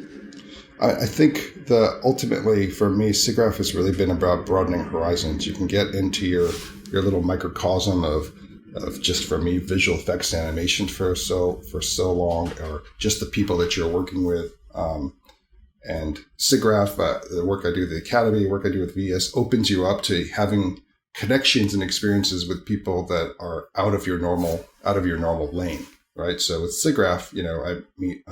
Speaker 4: I think ultimately for me, SIGGRAPH has really been about broadening horizons. You can get into your little microcosm of just, for me, visual effects and animation for so long, or just the people that you're working with. And SIGGRAPH, the work I do at the Academy, work I do with VS, opens you up to having connections and experiences with people that are out of your normal lane, right? So with SIGGRAPH, you know, I meet,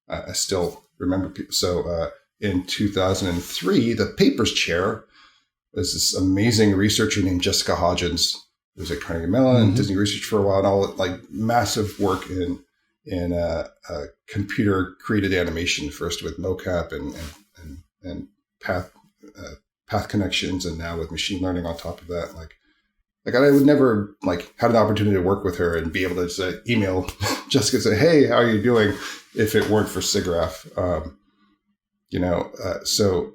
Speaker 4: I still remember people. So in 2003, the papers chair was this amazing researcher named Jessica Hodgins, who was at Carnegie Mellon and Disney Research for a while, and all like massive work in computer created animation, first with mocap and path connections, and now with machine learning on top of that. Like I would never had an opportunity to work with her and be able to say, email Jessica and say, hey, how are you doing? If it weren't for SIGGRAPH, so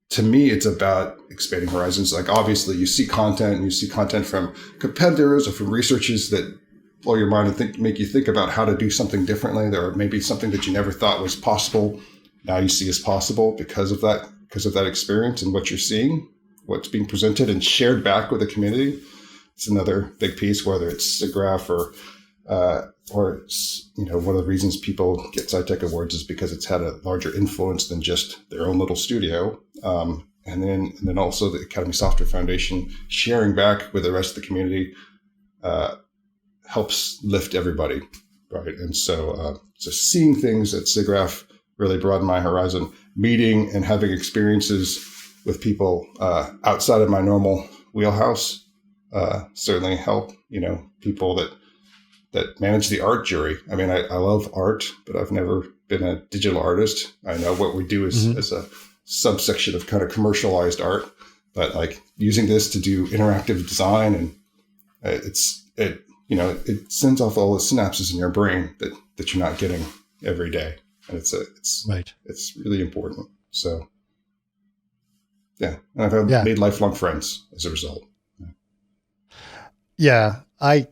Speaker 4: to me, it's about expanding horizons. Like, obviously you see content from competitors or from researchers that blow your mind and make you think about how to do something differently. There are maybe something that you never thought was possible. Now you see as possible because of that experience and what you're seeing, what's being presented and shared back with the community. It's another big piece, whether it's SIGGRAPH or it's, you know, one of the reasons people get SciTech awards is because it's had a larger influence than just their own little studio. And then also the Academy Software Foundation sharing back with the rest of the community helps lift everybody, right? And so seeing things at SIGGRAPH really broadened my horizon. Meeting and having experiences with people outside of my normal wheelhouse certainly help. You know, people that manage the art jury. I mean, I love art, but I've never been a digital artist. I know what we do is as a subsection of kind of commercialized art, but like using this to do interactive design, and it sends off all the synapses in your brain that you're not getting every day, and it's really important. So yeah, and I've made lifelong friends as a result.
Speaker 1: Yeah, I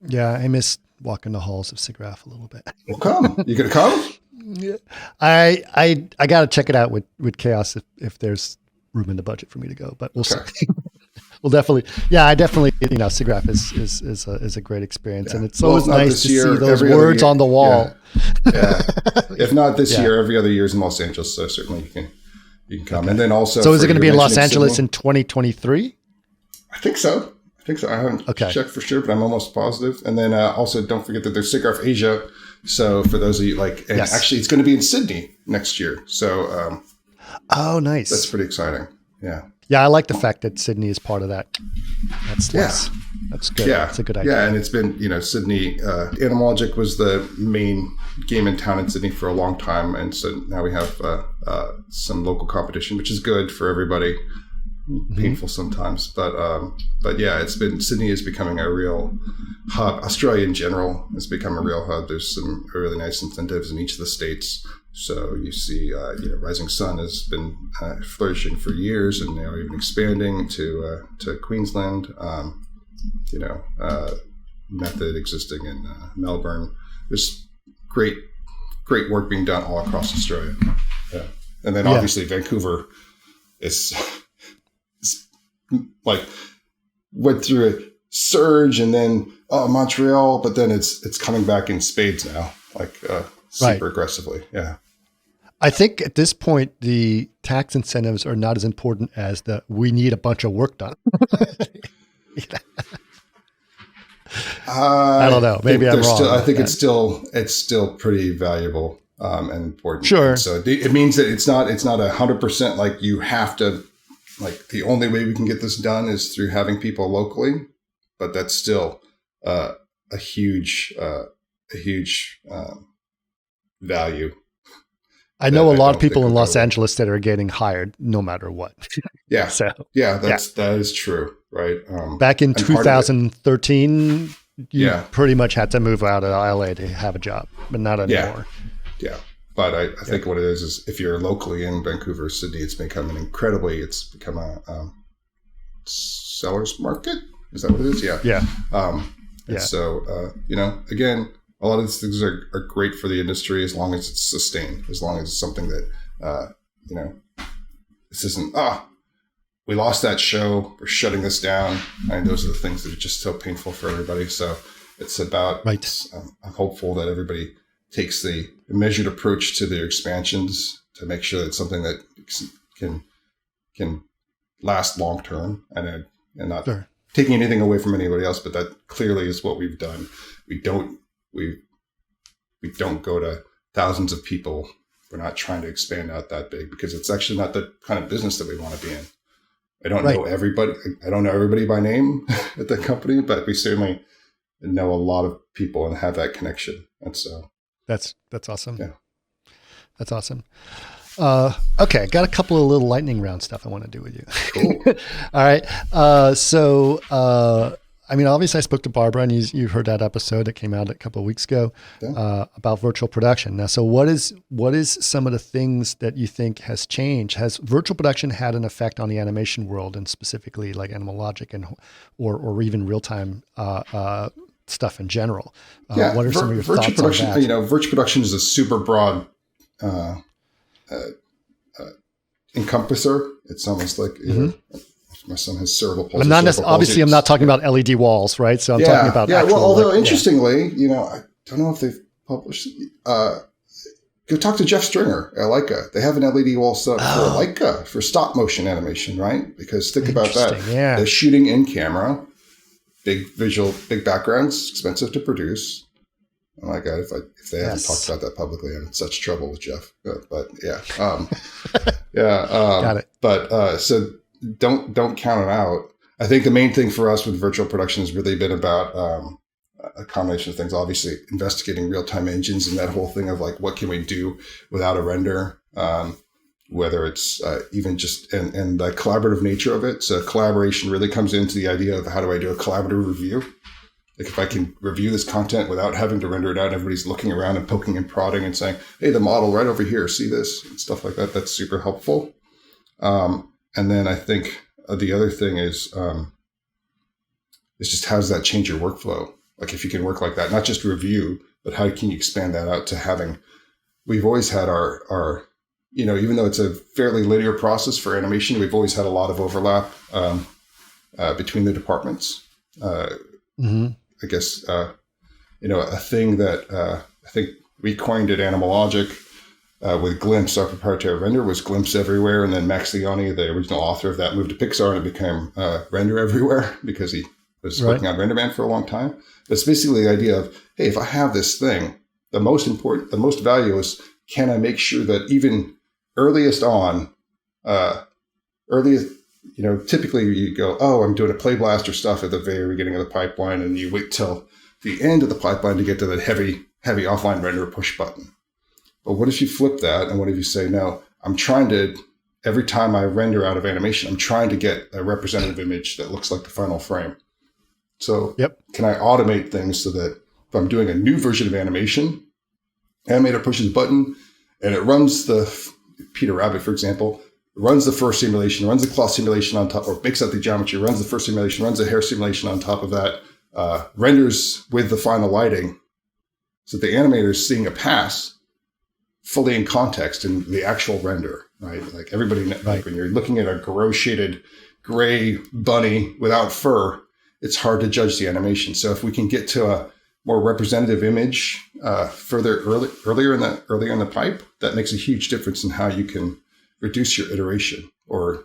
Speaker 1: Yeah, I miss walking the halls of SIGGRAPH a little bit.
Speaker 4: Well, come. You gonna come?
Speaker 1: Yeah. I got to check it out with Chaos if there's room in the budget for me to go, but we'll see. We'll definitely, I definitely, SIGGRAPH is a great experience, and it's always nice to see those words on the wall.
Speaker 4: Yeah. If not this year, every other year is in Los Angeles, so certainly you can come. Okay. And then also,
Speaker 1: so is it going to be in Los Angeles in 2023?
Speaker 4: I think so. I haven't checked for sure, but I'm almost positive. And then also, don't forget that there's SIGGRAPH Asia. So for those of you actually, it's going to be in Sydney next year. So
Speaker 1: oh, nice.
Speaker 4: That's pretty exciting. Yeah.
Speaker 1: Yeah, I like the fact that Sydney is part of that. That's good.
Speaker 4: Yeah,
Speaker 1: that's a good idea.
Speaker 4: Yeah, and it's been Sydney. Animalogic was the main game in town in Sydney for a long time, and so now we have some local competition, which is good for everybody. Painful sometimes, but yeah, Sydney is becoming a real hub. Australia in general has become a real hub. There's some really nice incentives in each of the states. So you see, Rising Sun has been flourishing for years, and now even expanding to Queensland. Method existing in Melbourne. There's great work being done all across Australia. Yeah, and then obviously Vancouver is like went through a surge, and then Montreal, but then it's coming back in spades now, super aggressively. Yeah.
Speaker 1: I think at this point, the tax incentives are not as important as we need a bunch of work done. I don't know. Maybe I'm wrong.
Speaker 4: I think it's still pretty valuable and important.
Speaker 1: Sure.
Speaker 4: And so it means that it's not 100% like you have to, like the only way we can get this done is through having people locally, but that's still a huge value.
Speaker 1: I know a lot of people in Los Angeles that are getting hired no matter what.
Speaker 4: Yeah.
Speaker 1: That
Speaker 4: is true. Right.
Speaker 1: Back in 2013, you pretty much had to move out of LA to have a job, but not anymore.
Speaker 4: Yeah. But I think what it is if you're locally in Vancouver, Sydney, it's become a seller's market. Is that what it is? Yeah.
Speaker 1: Yeah.
Speaker 4: So, again, a lot of these things are great for the industry as long as it's sustained, as long as it's something that, this isn't, we lost that show, we're shutting this down. And those are the things that are just so painful for everybody. So it's about, I'm hopeful that everybody takes the measured approach to their expansions to make sure that it's something that can last long term and not taking anything away from anybody else. But that clearly is what we've done. We don't go to thousands of people. We're not trying to expand out that big because it's actually not the kind of business that we want to be in. I don't know everybody. I don't know everybody by name at the company, but we certainly know a lot of people and have that connection. And so
Speaker 1: that's awesome.
Speaker 4: Yeah,
Speaker 1: that's awesome. Okay, got a couple of little lightning round stuff I want to do with you.
Speaker 4: Cool.
Speaker 1: All right. Obviously I spoke to Barbara, and you heard that episode that came out a couple of weeks ago about virtual production. Now, so what is some of the things that you think has changed? Has virtual production had an effect on the animation world, and specifically like Animalogic and or even real-time stuff in general? What are some of your thoughts on that?
Speaker 4: Virtual production is a super broad encompasser. It's almost like my son has cerebral palsy.
Speaker 1: Obviously, I'm not talking about LED walls, right? So I'm talking about actual,
Speaker 4: although interestingly, I don't know if they've published. Go talk to Jeff Stringer at Leica. They have an LED wall set up for Leica for stop motion animation, right? Because think about that.
Speaker 1: Yeah.
Speaker 4: They're shooting in camera, big backgrounds, expensive to produce. Oh my God! If they haven't talked about that publicly, I'm in such trouble with Jeff. But yeah,
Speaker 1: got it.
Speaker 4: But so don't count it out. I think the main thing for us with virtual production has really been about a combination of things. Obviously, investigating real-time engines and that whole thing of like, what can we do without a render? Whether it's even just and the collaborative nature of it. So collaboration really comes into the idea of how do I do a collaborative review? Like if I can review this content without having to render it out, everybody's looking around and poking and prodding and saying, hey, the model right over here, see this? And stuff like that. That's super helpful. And then I think the other thing is just how does that change your workflow? Like if you can work like that, not just review, but how can you expand that out to having, we've always had our even though it's a fairly linear process for animation, we've always had a lot of overlap between the departments. I guess, a thing that I think we coined at Animal Logic with Glimpse, our proprietary render, was Glimpse Everywhere. And then Max Leone, the original author of that, moved to Pixar and it became Render Everywhere because he was working on RenderMan for a long time. But it's basically the idea of, hey, if I have this thing, the most value is, can I make sure that even earliest on, typically you go, oh, I'm doing a play blaster stuff at the very beginning of the pipeline, and you wait till the end of the pipeline to get to the heavy offline render push button. But what if you flip that, and what if you say, no, I'm trying to, every time I render out of animation, I'm trying to get a representative image that looks like the final frame. So can I automate things so that if I'm doing a new version of animation, animator pushes a button and it runs Peter Rabbit, for example, runs the first simulation, runs the cloth simulation on top, or makes out the geometry, runs the first simulation, runs the hair simulation on top of that, renders with the final lighting, so the animator is seeing a pass fully in context in the actual render, right? Like everybody, like when you're looking at a garrote-shaded gray bunny without fur, it's hard to judge the animation. So if we can get to a more representative image earlier in the pipe, that makes a huge difference in how you can reduce your iteration or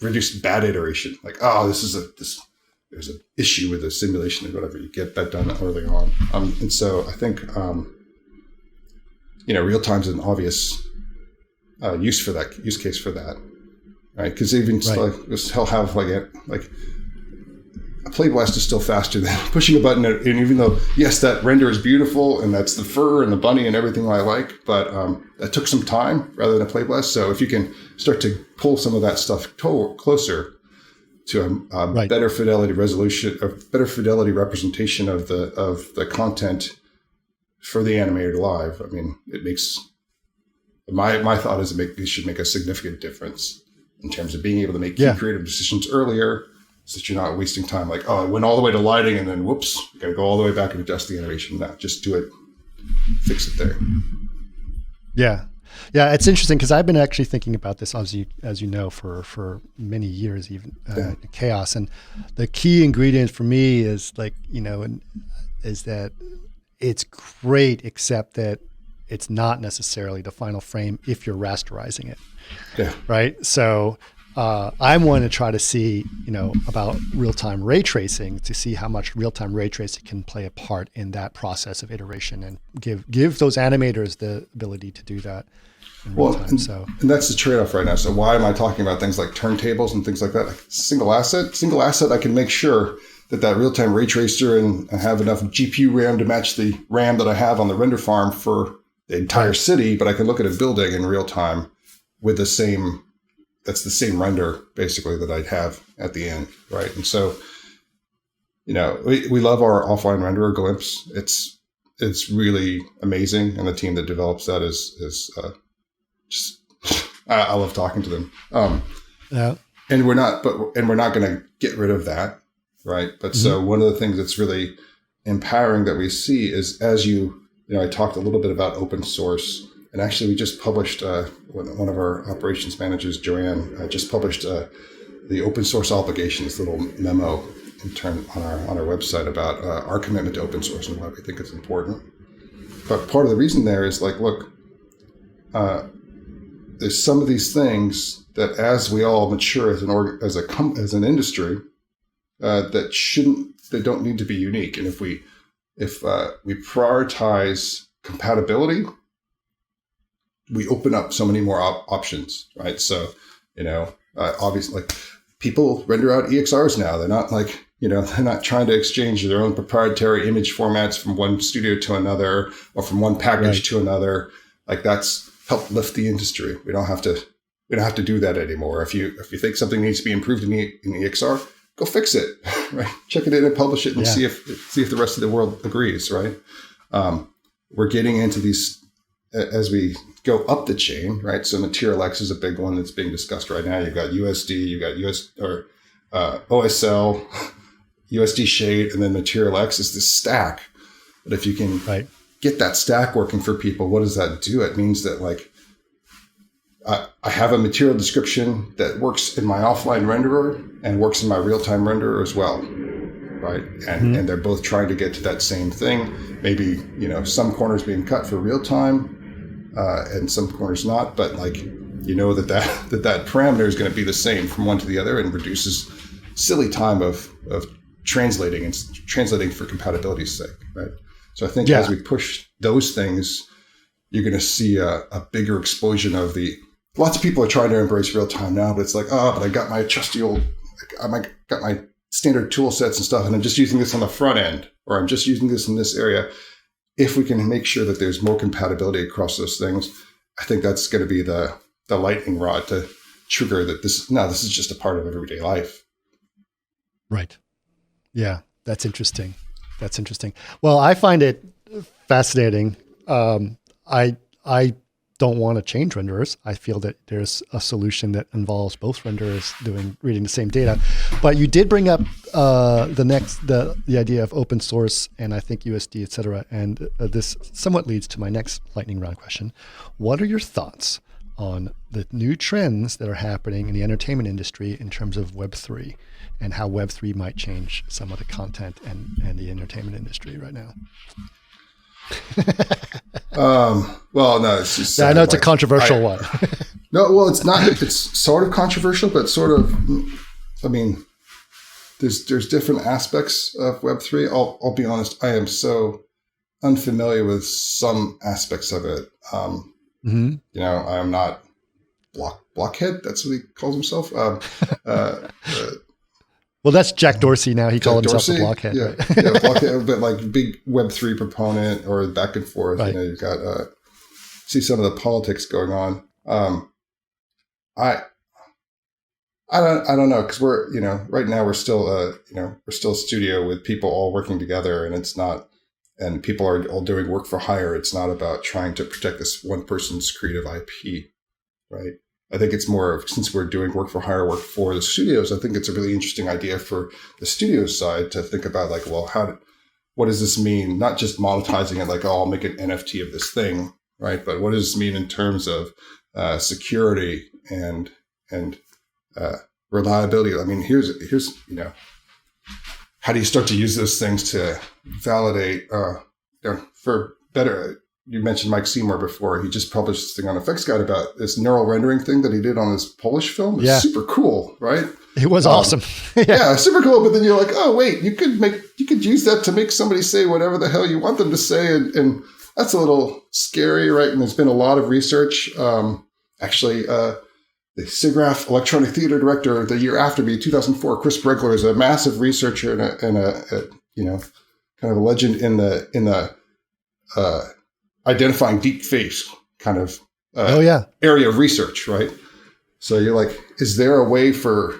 Speaker 4: reduce bad iteration. Like, oh, there's an issue with the simulation or whatever. You get that done early on. And so I think, real time is an obvious use case for that, right? Because even he'll have like a play blast is still faster than pushing a button. And even though, yes, that render is beautiful and that's the fur and the bunny and everything I like, but that took some time rather than a play blast. So if you can start to pull some of that stuff closer to a better fidelity resolution, or better fidelity representation of the content for the animator live, I mean, it makes, my thought is it should make a significant difference in terms of being able to make key creative decisions earlier, so that you're not wasting time. Like, oh, I went all the way to lighting and then whoops, you got to go all the way back and adjust the animation. No, just do it, fix it there.
Speaker 1: Yeah. Yeah, it's interesting because I've been actually thinking about this, as you know, for many years, even Chaos. And the key ingredient for me is is that it's great, except that it's not necessarily the final frame if you're rasterizing it. Yeah. Right. So I'm wanting to try to see, about real-time ray tracing to see how much real-time ray tracing can play a part in that process of iteration and give those animators the ability to do that in real time.
Speaker 4: And that's the trade-off right now. So why am I talking about things like turntables and things like that? Like single asset, I can make sure that real-time ray tracer and have enough GPU RAM to match the RAM that I have on the render farm for the entire city, but I can look at a building in real time with the same render basically that I'd have at the end, right? And so, we love our offline renderer Glimpse. It's really amazing, and the team that develops that is just I love talking to them. And we're not going to get rid of that, right? But so one of the things that's really empowering that we see is as I talked a little bit about open source. And actually, we just published, one of our operations managers, Joanne, just published the open source obligations little memo on our website about our commitment to open source and why we think it's important. But part of the reason there is look, there's some of these things that as we all mature as an industry, they don't need to be unique. And if we prioritize compatibility, we open up so many more options, right? So, obviously, people render out EXRs now. They're not they're not trying to exchange their own proprietary image formats from one studio to another or from one package to another. Like that's helped lift the industry. We don't have to do that anymore. If you think something needs to be improved in EXR, go fix it, right? Check it in and publish it and see if the rest of the world agrees, right? We're getting into these as we go up the chain, right? So Material X is a big one that's being discussed right now. You've got USD, you've got OSL, USD Shade and then Material X is this stack. But if you can get that stack working for people, what does that do? It means that like I have a material description that works in my offline renderer and works in my real-time renderer as well, right? And they're both trying to get to that same thing. Maybe, some corners being cut for real-time and some corners not, but like, that parameter is going to be the same from one to the other and reduces silly time of translating and translating for compatibility's sake, right? So I think as we push those things, you're going to see a bigger explosion of lots of people are trying to embrace real time now, but it's like, but I got my trusty old, I got my standard tool sets and stuff, and I'm just using this on the front end, or I'm just using this in this area. If we can make sure that there's more compatibility across those things, I think that's going to be the lightning rod to trigger that this is just a part of everyday life.
Speaker 1: Right. Yeah, that's interesting. Well, I find it fascinating. I don't want to change renderers. I feel that there's a solution that involves both renderers reading the same data. But you did bring up the idea of open source and I think USD, et cetera. And this somewhat leads to my next lightning round question. What are your thoughts on the new trends that are happening in the entertainment industry in terms of Web3 and how Web3 might change some of the content and the entertainment industry right now?
Speaker 4: Well, no, it's just.
Speaker 1: I know it's a controversial one.
Speaker 4: No, well, it's not. It's sort of controversial, but sort of. I mean, there's different aspects of Web3. I'll be honest. I am so unfamiliar with some aspects of it. I am not blockhead. That's what he calls himself.
Speaker 1: Well, that's Jack Dorsey now. He called himself a blockhead.
Speaker 4: Yeah,
Speaker 1: right?
Speaker 4: Yeah, blockhead, but like big Web3 proponent or back and forth.
Speaker 1: Right.
Speaker 4: You've got see some of the politics going on. I don't know, because we're right now we're still we're still a studio with people all working together, and it's not, and people are all doing work for hire. It's not about trying to protect this one person's creative IP, right? I think it's more of, since we're doing work for hire, work for the studios, I think it's a really interesting idea for the studio side to think about, like, well, what does this mean? Not just monetizing it, like, oh, I'll make an NFT of this thing, right? But what does this mean in terms of security and reliability? I mean, here's how do you start to use those things to validate for better? You mentioned Mike Seymour before. He just published this thing on Effects Guide about this neural rendering thing that he did on his Polish film. It's super cool, right?
Speaker 1: It was awesome.
Speaker 4: Yeah, super cool. But then you're like, oh wait, you could use that to make somebody say whatever the hell you want them to say, and that's a little scary, right? And there's been a lot of research. Actually, the SIGGRAPH electronic theater director the year after me, 2004, Chris Bregler, is a massive researcher and a kind of a legend in the identifying deep face kind of area of research, right? So you're like, is there a way for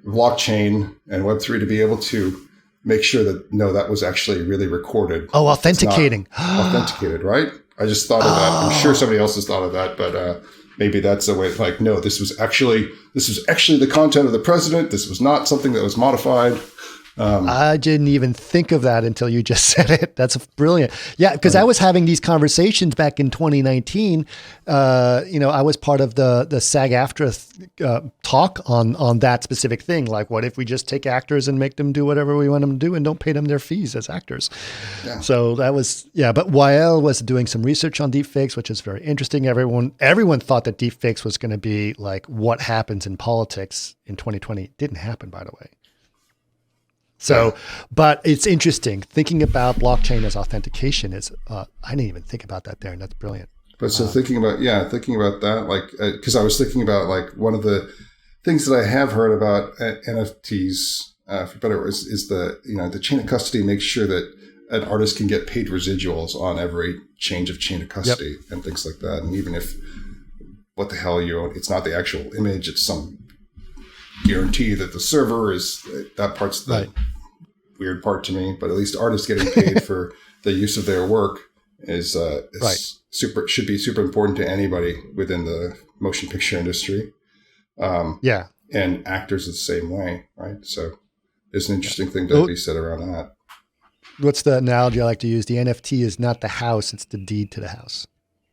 Speaker 4: blockchain and Web3 to be able to make sure that, no, that was actually really recorded?
Speaker 1: Oh, authenticating.
Speaker 4: Authenticated, right? I just thought of that. I'm sure somebody else has thought of that, but maybe that's a way, like, no, this was actually the content of the president. This was not something that was modified.
Speaker 1: I didn't even think of that until you just said it. That's brilliant. Yeah, because I was having these conversations back in 2019. I was part of the SAG-AFTRA talk on that specific thing. Like, what if we just take actors and make them do whatever we want them to do and don't pay them their fees as actors? Yeah. So that was, but Wael was doing some research on deepfakes, which is very interesting. Everyone thought that deepfakes was going to be like what happens in politics in 2020. It didn't happen, by the way. So, but it's interesting thinking about blockchain as authentication is, I didn't even think about that there, and that's brilliant.
Speaker 4: But so thinking about that, like, because I was thinking about, like, one of the things that I have heard about NFTs, for better words, is the chain of custody makes sure that an artist can get paid residuals on every change of chain of custody and things like that. And even if what the hell you own, it's not the actual image, it's some guarantee that the server is, that part's the weird part to me, but at least artists getting paid for the use of their work is should be super important to anybody within the motion picture industry. And actors the same way, right? So is an interesting thing to be said around that.
Speaker 1: What's the analogy I like to use? The NFT is not the house; it's the deed to the house.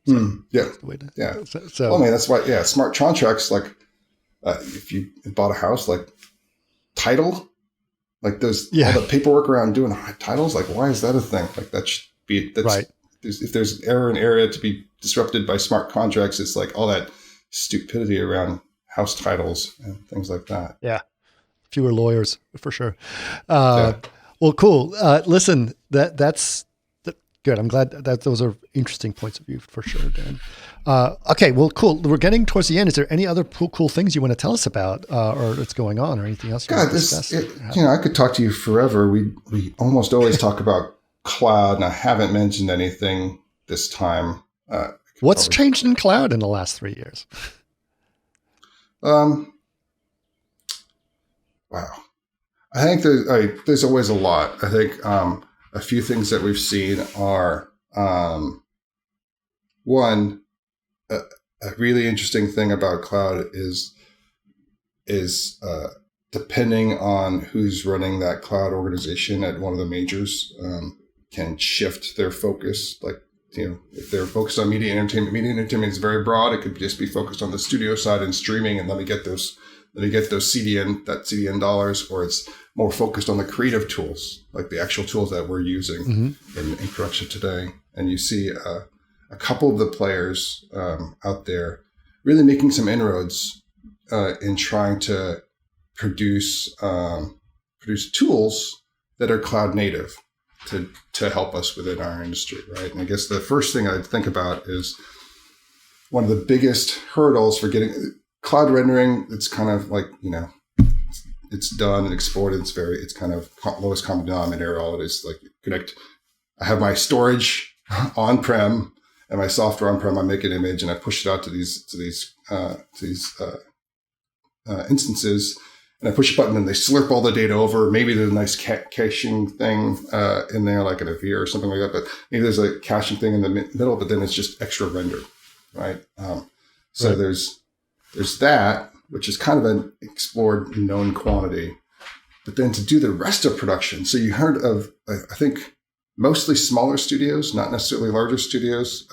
Speaker 1: So
Speaker 4: Yeah,
Speaker 1: that's the way to,
Speaker 4: yeah.
Speaker 1: So
Speaker 4: Well, I mean, that's why. Yeah, smart contracts. Like, if you bought a house, like title, like those all the paperwork around doing titles. Like, why is that a thing? Like, that should be
Speaker 1: right.
Speaker 4: If there's error in area to be disrupted by smart contracts, it's like all that stupidity around house titles and things like that.
Speaker 1: Yeah. Fewer lawyers for sure.
Speaker 4: Yeah.
Speaker 1: Well, cool. Listen, that's good. I'm glad that those are interesting points of view for sure, Dan. Okay. Well, cool. We're getting towards the end. Is there any other cool things you want to tell us about, or that's going on, or anything else you want to discuss?
Speaker 4: I could talk to you forever. We almost always talk about cloud, and I haven't mentioned anything this time.
Speaker 1: What's changed in cloud in the last 3 years?
Speaker 4: Wow. I think there's always a lot. I think a few things that we've seen are one, a really interesting thing about cloud is depending on who's running that cloud organization at one of the majors, can shift their focus. Like, if they're focused on media and entertainment is very broad. It could just be focused on the studio side and streaming, and let me get those CDN dollars, or it's more focused on the creative tools, like the actual tools that we're using in production today. And you see a couple of the players out there really making some inroads in trying to produce tools that are cloud native to help us within our industry, right? And I guess the first thing I'd think about is one of the biggest hurdles for getting cloud rendering. It's kind of like, it's done and exported. It's kind of lowest common denominator. All it is, like, I have my storage on-prem and my software on-prem. I make an image and I push it out to these instances, and I push a button and they slurp all the data over. Maybe there's a nice caching thing in there, like in a VR or something like that. But maybe there's a caching thing in the middle, but then it's just extra rendered, right? So there's that, which is kind of an explored known quantity. But then to do the rest of production, so you heard of, I think, mostly smaller studios, not necessarily larger studios,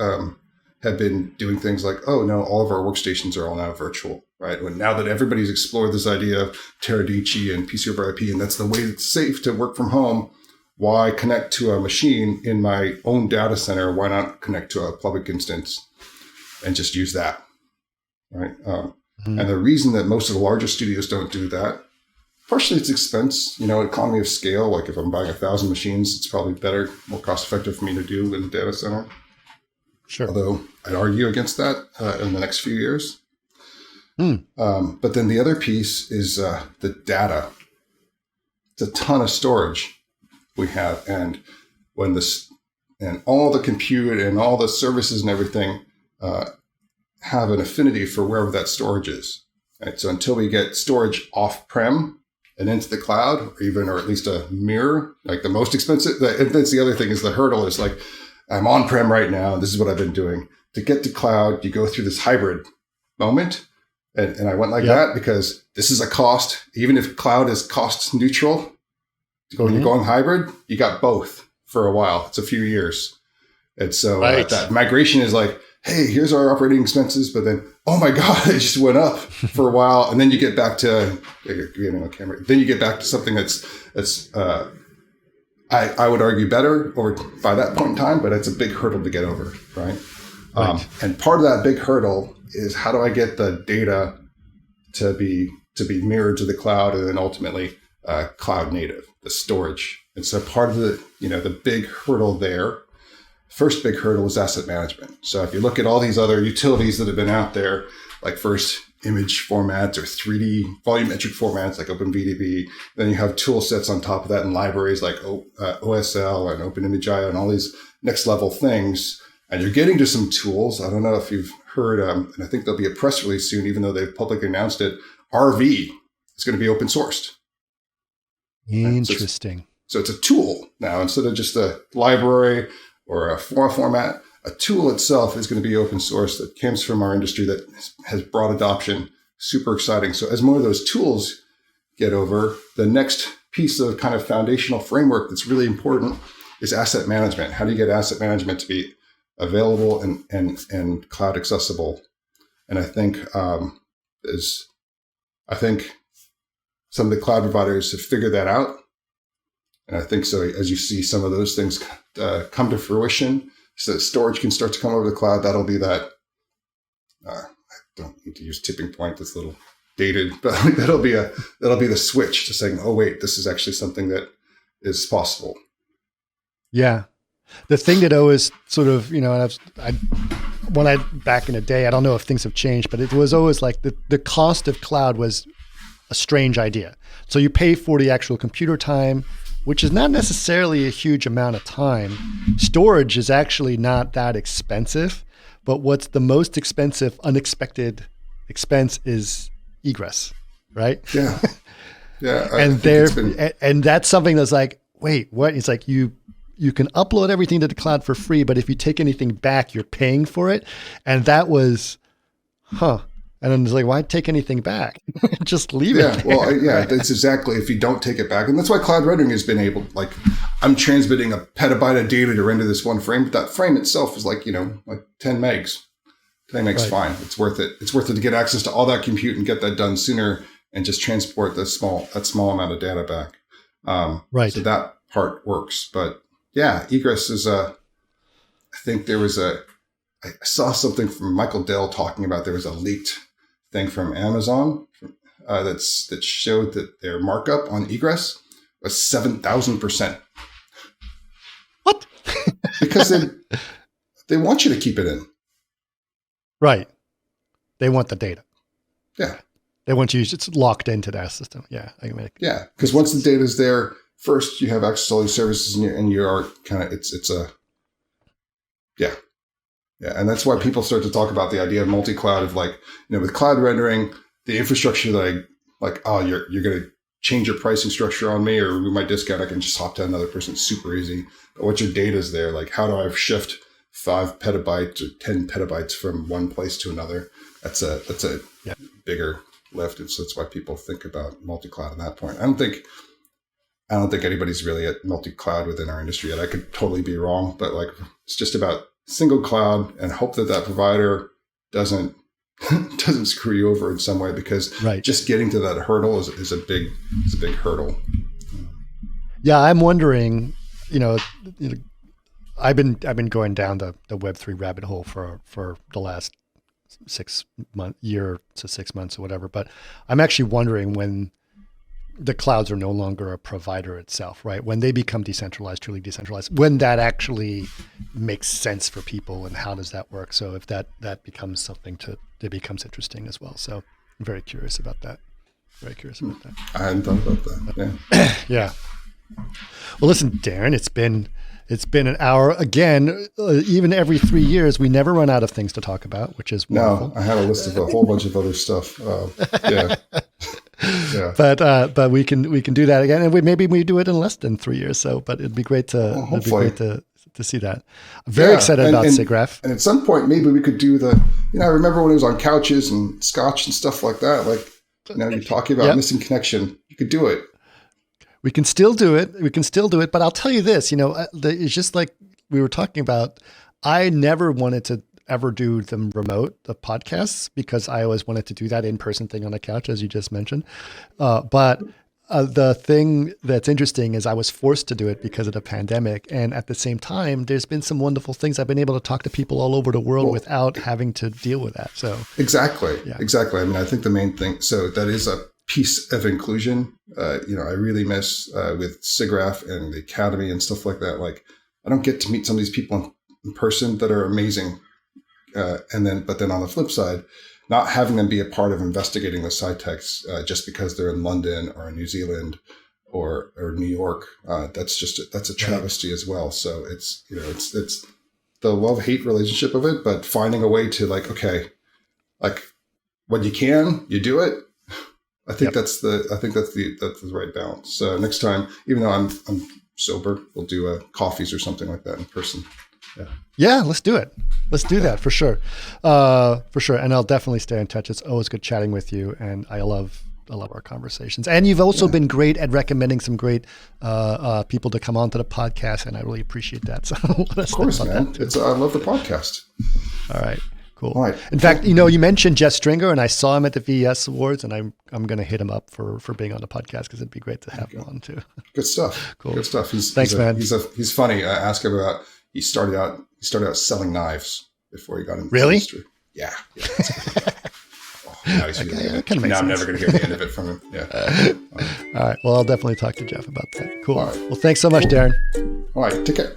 Speaker 4: have been doing things like, oh no, all of our workstations are all now virtual, right? Now that everybody's explored this idea of Teradici and PC over IP, and that's the way it's safe to work from home, why connect to a machine in my own data center? Why not connect to a public instance and just use that, right? And the reason that most of the larger studios don't do that, partially it's expense, economy of scale. Like if I'm buying 1,000 machines, it's probably better, more cost effective for me to do in the data center.
Speaker 1: Sure.
Speaker 4: Although I'd argue against that in the next few years. But then the other piece is the data. It's a ton of storage we have, and all the compute and all the services and everything have an affinity for wherever that storage is. Right? So until we get storage off-prem and into the cloud, or at least a mirror, like the most expensive. That's the other thing, is the hurdle is like, I'm on-prem right now. This is what I've been doing. To get to cloud, you go through this hybrid moment. And I went like that because this is a cost. Even if cloud is cost neutral, when you're going hybrid, you got both for a while. It's a few years. And so that migration is like, hey, here's our operating expenses. But then, oh my God, they just went up for a while. And then you get back to, then you get back to something that's I would argue better by that point in time, but it's a big hurdle to get over, right? And part of that big hurdle is, how do I get the data to be mirrored to the cloud, and then ultimately cloud native, the storage. And so part of the big hurdle there, first big hurdle is asset management. So if you look at all these other utilities that have been out there, like first image formats or 3D volumetric formats like OpenVDB. Then you have tool sets on top of that and libraries like OSL and OpenImageIO and all these next level things. And you're getting to some tools. I don't know if you've heard, and I think there'll be a press release soon, even though they've publicly announced it. RV is going to be open sourced.
Speaker 1: Interesting.
Speaker 4: So it's a tool now instead of just a library or a format. A tool itself is going to be open source that comes from our industry that has broad adoption. Super exciting. So as more of those tools get over, the next piece of kind of foundational framework that's really important is asset management. How do you get asset management to be available and cloud accessible? And I think some of the cloud providers have figured that out. And I think so as you see some of those things come to fruition, so that storage can start to come over the cloud, that'll be that, I don't need to use tipping point, that's a little dated, but that'll be the switch to saying, oh wait, this is actually something that is possible.
Speaker 1: Yeah. The thing that always sort of, back in the day, I don't know if things have changed, but it was always like the cost of cloud was a strange idea. So you pay for the actual computer time, which is not necessarily a huge amount of time. Storage is actually not that expensive, but what's the most expensive, unexpected expense is egress, right?
Speaker 4: Yeah. Yeah.
Speaker 1: And that's something that's like, wait, what? It's like you can upload everything to the cloud for free, but if you take anything back, you're paying for it. And that was, And then it's like, why take anything back? Just leave it there.
Speaker 4: Well, that's exactly, if you don't take it back. And that's why cloud rendering has been able, like, I'm transmitting a petabyte of data to render this one frame, but that frame itself is like 10 megs. 10 megs, right. Fine. It's worth it. It's worth it to get access to all that compute and get that done sooner and just transport that small amount of data back.
Speaker 1: Right.
Speaker 4: So that part works. But yeah, egress is I saw something from Michael Dell talking about, there was a leaked thing from Amazon that showed that their markup on egress was 7,000%.
Speaker 1: What?
Speaker 4: Because they want you to keep it in.
Speaker 1: Right. They want the data.
Speaker 4: Yeah.
Speaker 1: They want you, it's locked into their system. Yeah.
Speaker 4: Yeah. Because once the data is there, first you have access to all these services and you are kind of, yeah. Yeah, and that's why people start to talk about the idea of multi-cloud, of with cloud rendering, the infrastructure that you're going to change your pricing structure on me or remove my discount, I can just hop to another person, super easy. But once your data is there, like how do I shift 5 petabytes or 10 petabytes from one place to another? That's a bigger lift, and so that's why people think about multi-cloud at that point. I don't think anybody's really at multi-cloud within our industry yet. I could totally be wrong, but it's just about single cloud and hope that provider doesn't screw you over in some way, because just getting to that hurdle is a big hurdle.
Speaker 1: Yeah, I'm wondering, I've been going down the Web3 rabbit hole for the last 6 months, year to 6 months or whatever, but I'm actually wondering when the clouds are no longer a provider itself, right? When they become decentralized, truly decentralized, when that actually makes sense for people, and how does that work? So if that becomes something it becomes interesting as well. So I'm very curious about that. I
Speaker 4: hadn't thought about that. Yeah.
Speaker 1: Yeah. Well, listen, Darin, it's been an hour again. Even every 3 years, we never run out of things to talk about, which is wonderful.
Speaker 4: No, I had a list of a whole bunch of other stuff. Yeah. Yeah.
Speaker 1: But we can do that again, and maybe we do it in less than 3 years. So, but it'd be great to see that. I'm very excited about SIGGRAPH.
Speaker 4: And at some point, maybe we could do I remember when it was on couches and scotch and stuff like that. You're talking about missing connection. You could do it.
Speaker 1: We can still do it. But I'll tell you this, it's just like we were talking about. I never wanted to ever do them remote, the podcasts, because I always wanted to do that in-person thing on the couch, as you just mentioned. But the thing that's interesting is I was forced to do it because of the pandemic. And at the same time, there's been some wonderful things. I've been able to talk to people all over the world without having to deal with that. So
Speaker 4: Exactly. I mean, I think the main thing, so that is a piece of inclusion. I really miss with SIGGRAPH and the Academy and stuff like that. I don't get to meet some of these people in person that are amazing. But then on the flip side, not having them be a part of investigating the SciTechs just because they're in London or in New Zealand or New York, that's a travesty as well. So it's the love-hate relationship of it, but finding a way to when you can, you do it. I think that's the right balance. So next time, even though I'm sober, we'll do coffees or something like that in person.
Speaker 1: Yeah, let's do it. Let's do that for sure. And I'll definitely stay in touch. It's always good chatting with you. And I love our conversations. And you've also been great at recommending some great people to come onto the podcast, and I really appreciate that. So
Speaker 4: of course, man. I love the podcast.
Speaker 1: All right. Cool.
Speaker 4: All right.
Speaker 1: In fact, you mentioned Jess Stringer, and I saw him at the VES Awards, and I'm going to hit him up for being on the podcast because it'd be great to have him on too.
Speaker 4: Good stuff.
Speaker 1: Cool.
Speaker 4: Good stuff.
Speaker 1: Thanks, man.
Speaker 4: He's funny. I asked him about. He started out selling knives before he got into the
Speaker 1: Really?
Speaker 4: industry. Yeah. Now he's I'm never going to hear the end of it from him. Yeah.
Speaker 1: All right. Well, I'll definitely talk to Jeff about that. Cool.
Speaker 4: All right.
Speaker 1: Well, thanks so much, Darin.
Speaker 4: All right. Take care.